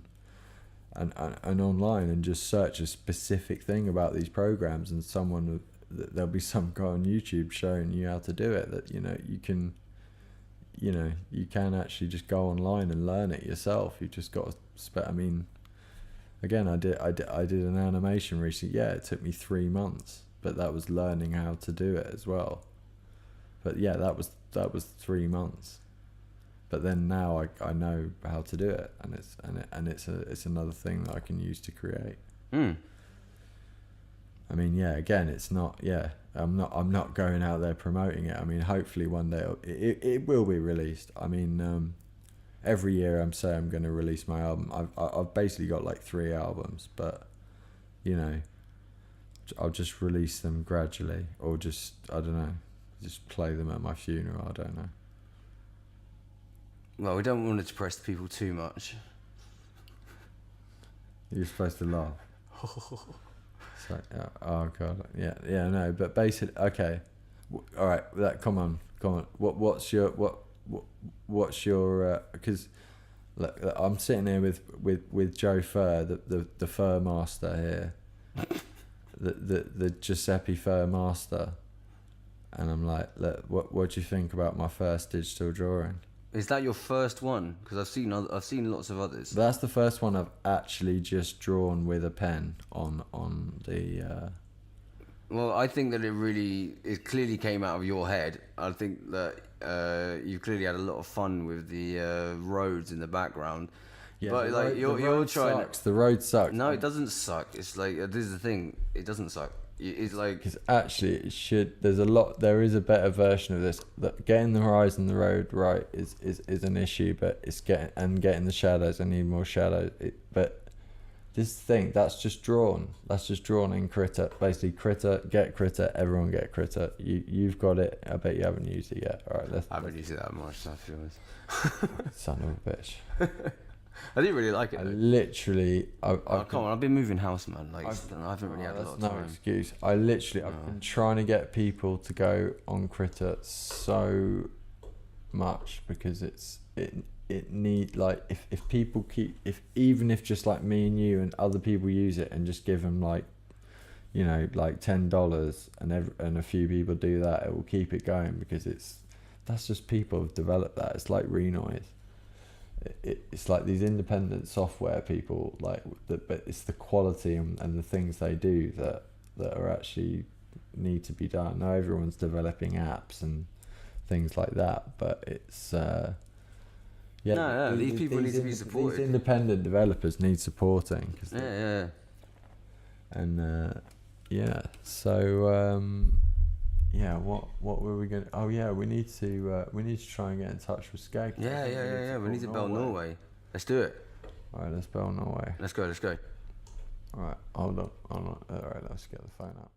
online and just search a specific thing about these programs, and there'll be some guy on YouTube showing you how to do it. That you can actually just go online and learn it yourself. You just got to I mean, again, I did an animation recently. Yeah, it took me 3 months, but that was learning how to do it as well. But yeah, that was 3 months. But then now I know how to do it, and it's another thing that I can use to create. I mean, yeah, again, it's not. Yeah, I'm not going out there promoting it. I mean, hopefully one day it will be released. I mean, every year I'm saying I'm going to release my album. I've basically got like 3 albums, but you know, I'll just release them gradually, or just, I don't know, just play them at my funeral. I don't know. Well, we don't want to depress the people too much. You're supposed to laugh. So, oh god, yeah, no, but basically, okay, all right. Come on. What's your because look, I'm sitting here with Joe Fur, the Fur Master here, the Giuseppe Fur Master, and I'm like, look, what do you think about my first digital drawing? Is that your first one? Because I've seen lots of others. That's the first one I've actually just drawn with a pen on the. Well, I think that it clearly came out of your head. I think that you clearly had a lot of fun with the roads in the background. Yeah, but like you're trying. Sucks. The road sucks. No, it doesn't suck. It's like, this is the thing. It doesn't suck. It's like, because actually it should. There is a better version of this. That getting the horizon, the road right is an issue, but it's getting the shadows. I need more shadows. But this thing that's just drawn. That's just drawn in Critter. Basically, get Critter. Everyone get Critter. You've got it. I bet you haven't used it yet. All right, I haven't used it that much. I feel this. Son of a bitch. I didn't really like it. Come on, I've been moving house, man. Like, I haven't really had a lot of time. No excuse. I've been trying to get people to go on Critter so much, because it need, like, if people even if just like me and you and other people use it, and just give them like, you know, like $10, and a few people do that, it will keep it going, because that's just people have developed that. It's like Renoise. it's like these independent software people, like but it's the quality and the things they do that are actually need to be done. Now everyone's developing apps and things like that, but it's these people need to be supported. These independent developers need supporting. What were we going? Oh yeah, we need to try and get in touch with Skaggy. We need to bell Norway. Let's do it. All right, let's bell Norway. Let's go. All right, hold on. All right, let's get the phone up.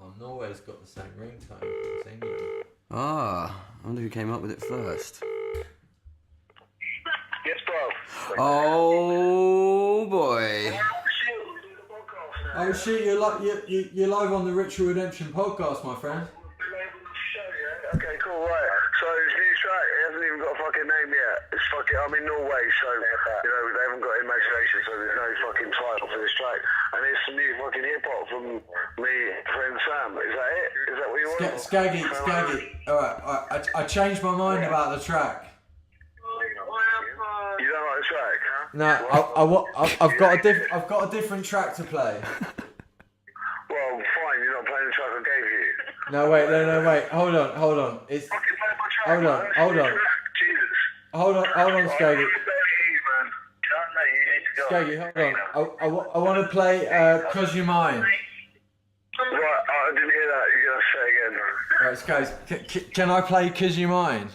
Oh, Norway's got the same ringtone as England. I wonder who came up with it first. Yes, bro. Oh boy. Oh shit! You're live on the Ritualredemption podcast, my friend. Okay, cool, right. So it's a new track. It hasn't even got a fucking name yet. It's fucking. I'm in Norway, so they haven't got imagination, so there's no fucking title for this track. And it's some new fucking hip hop from me, friend Sam. Is that it? Is that what you want? Skaggy. All right. I changed my mind about the track. You don't like the track? No, I've got a different track to play. Well, fine. You're not playing the track I gave you. No, wait. Hold on. It's hold on. Jesus. Hold on, Skaggy. Skaggy, hold on. I want to play "Cause You're Mine." Right, I didn't hear that. You're gonna say again. Right, guys, can I play "Cause You're Mine"?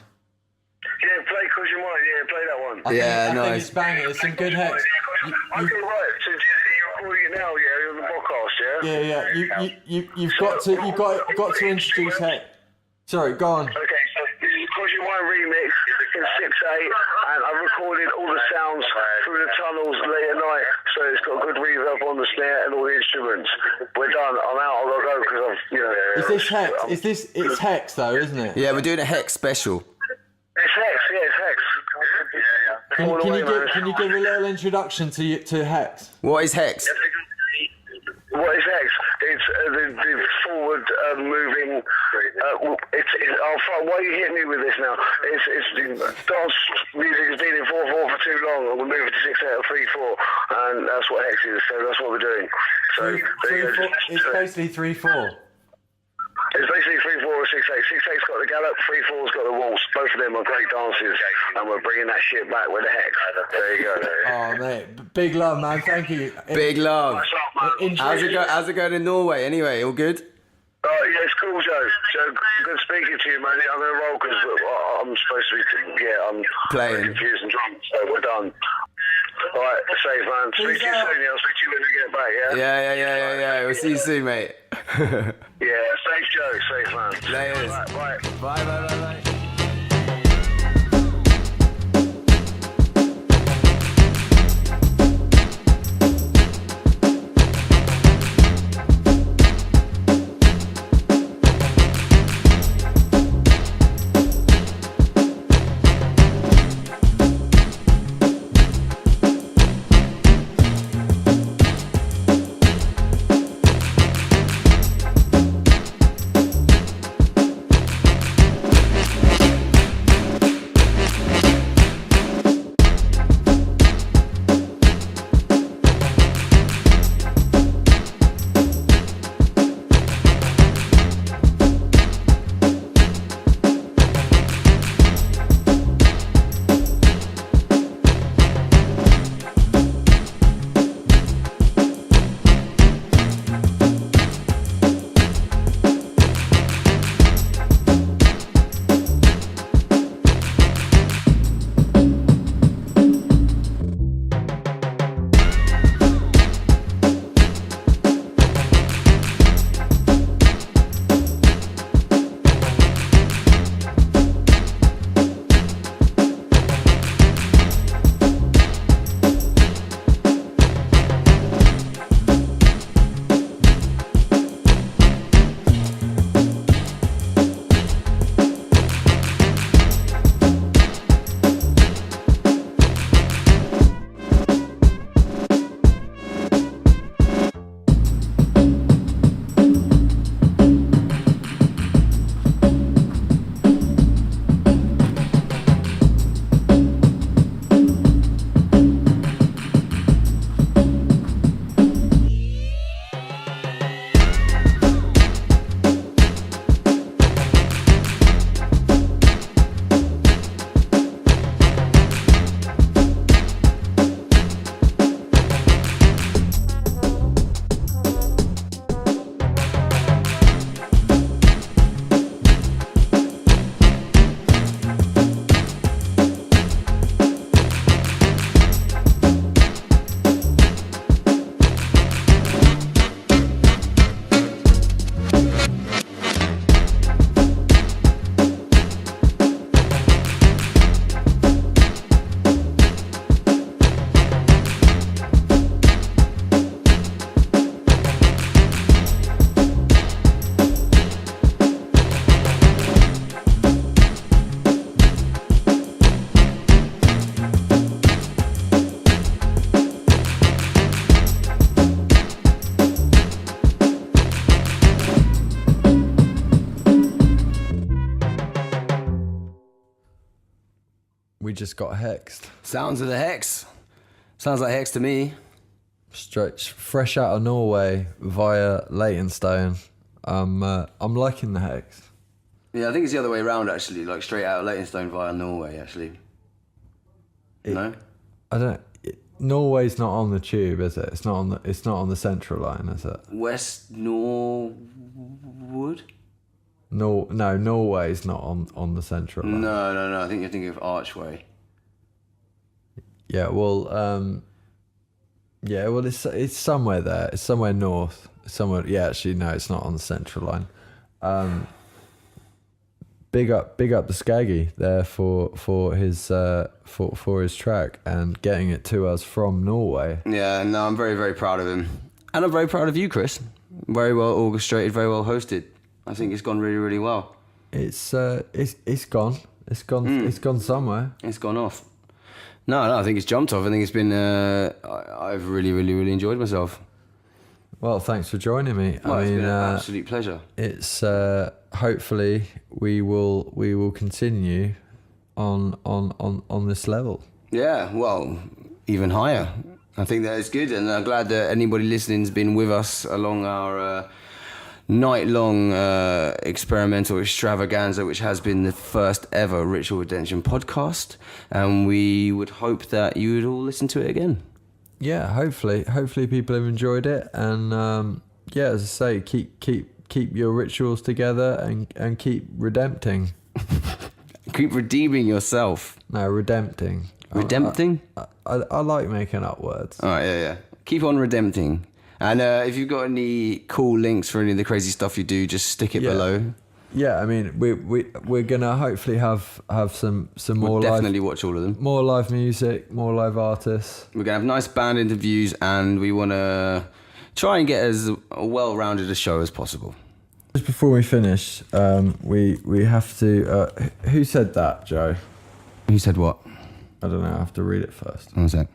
Yeah, play "Cause You're Mine." Yeah, play that one. I think it's banging. It's some good hex. Okay, right. So you're recording it now, yeah? You're on the podcast, yeah? Yeah. You've got to introduce hex. Sorry, go on. Okay, so this is "Cause You're Mine" remix in 6/8, and I've recorded all the sounds through the tunnels late at night, so it's got good reverb on the snare and all the instruments. We're done. I'm out. I've got to go because I've, Is this hex? It's hex though, isn't it? Yeah, we're doing a hex special. It's hex, yeah, it's hex. Can you give a little introduction to hex? What is hex? What is hex? It's the forward moving. Why are you hitting me with this now? It's the dance music has been in 4/4 for too long, and we're moving to 6/8 or 3/4, and that's what hex is. So that's what we're doing. So it's basically 3/4. It's basically 3/4 or 6/8. 6/8's got the gallop, 3/4's got the waltz. Both of them are great dances, and we're bringing that shit back with the hex. There you go. Oh mate, big love, man. Thank you. Big love. What's up, man? How's it going in Norway? Anyway, all good? Yeah, it's cool, Joe. Joe, good speaking to you, man. I'm going to roll because I'm supposed to be, I'm Playing. confused and drunk, so we're done. All right, safe, man. Speak to you soon, yeah. I'll speak to you when we get back, yeah? Yeah. We'll see you soon, mate. Yeah, safe, Joe. Safe, man. Layers. Right, bye. Bye. We just got hexed. Sounds of the hex. Sounds like hex to me. Straight fresh out of Norway via Leytonstone. I'm liking the hex. Yeah, I think it's the other way around actually. Like straight out of Leytonstone via Norway actually. No. I don't. Norway's not on the tube, is it? It's not on the central line, is it? West Norwood? No, Norway's not on the central line. No. I think you're thinking of Archway. Yeah, well, it's somewhere there. It's somewhere north. Somewhere. Yeah, actually, no, it's not on the central line. Big up the Skaggy there for his track and getting it to us from Norway. Yeah, no, I'm very, very proud of him. And I'm very proud of you, Chris. Very well orchestrated, very well hosted. I think it's gone really, really well. It's gone. It's gone somewhere. It's gone off. No, I think it's jumped off. I think it's been I've really, really, really enjoyed myself. Well, thanks for joining me. Well, it's been an absolute pleasure. It's hopefully we will continue on this level. Yeah, well, even higher. I think that is good, and I'm glad that anybody listening's been with us along our night-long experimental extravaganza, which has been the first ever Ritual Redemption podcast, and we would hope that you would all listen to it again. Yeah, hopefully people have enjoyed it, and as I say, keep your rituals together and keep redempting. Keep redeeming yourself. No, redempting. Redempting? I like making up words. All right, yeah. Keep on redempting. And if you've got any cool links for any of the crazy stuff you do, just stick it below. Yeah, I mean, we're gonna hopefully have some more. We'll definitely watch all of them. More live music, more live artists. We're gonna have nice band interviews, and we want to try and get as well-rounded a show as possible. Just before we finish, we have to. Who said that, Joe? Who said what? I don't know. I have to read it first. One sec.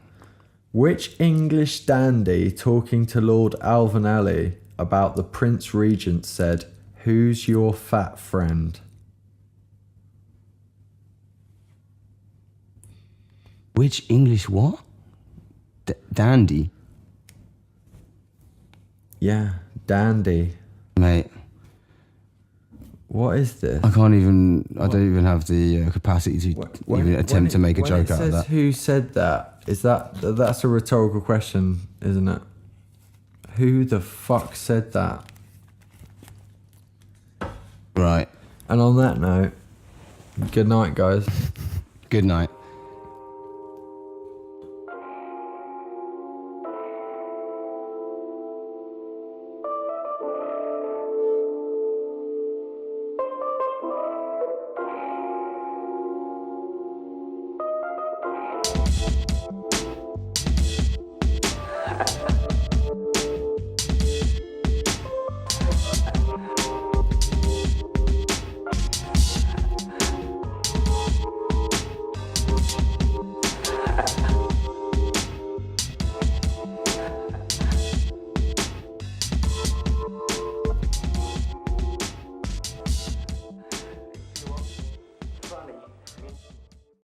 Which English dandy talking to Lord Alvanelli about the Prince Regent said, "Who's your fat friend?" Which English what? Dandy? Yeah, dandy. Mate. What is this? I don't even have the capacity to even attempt to make a joke out of that. Who said that? That's a rhetorical question, isn't it? Who the fuck said that? Right. And on that note, good night, guys. Good night.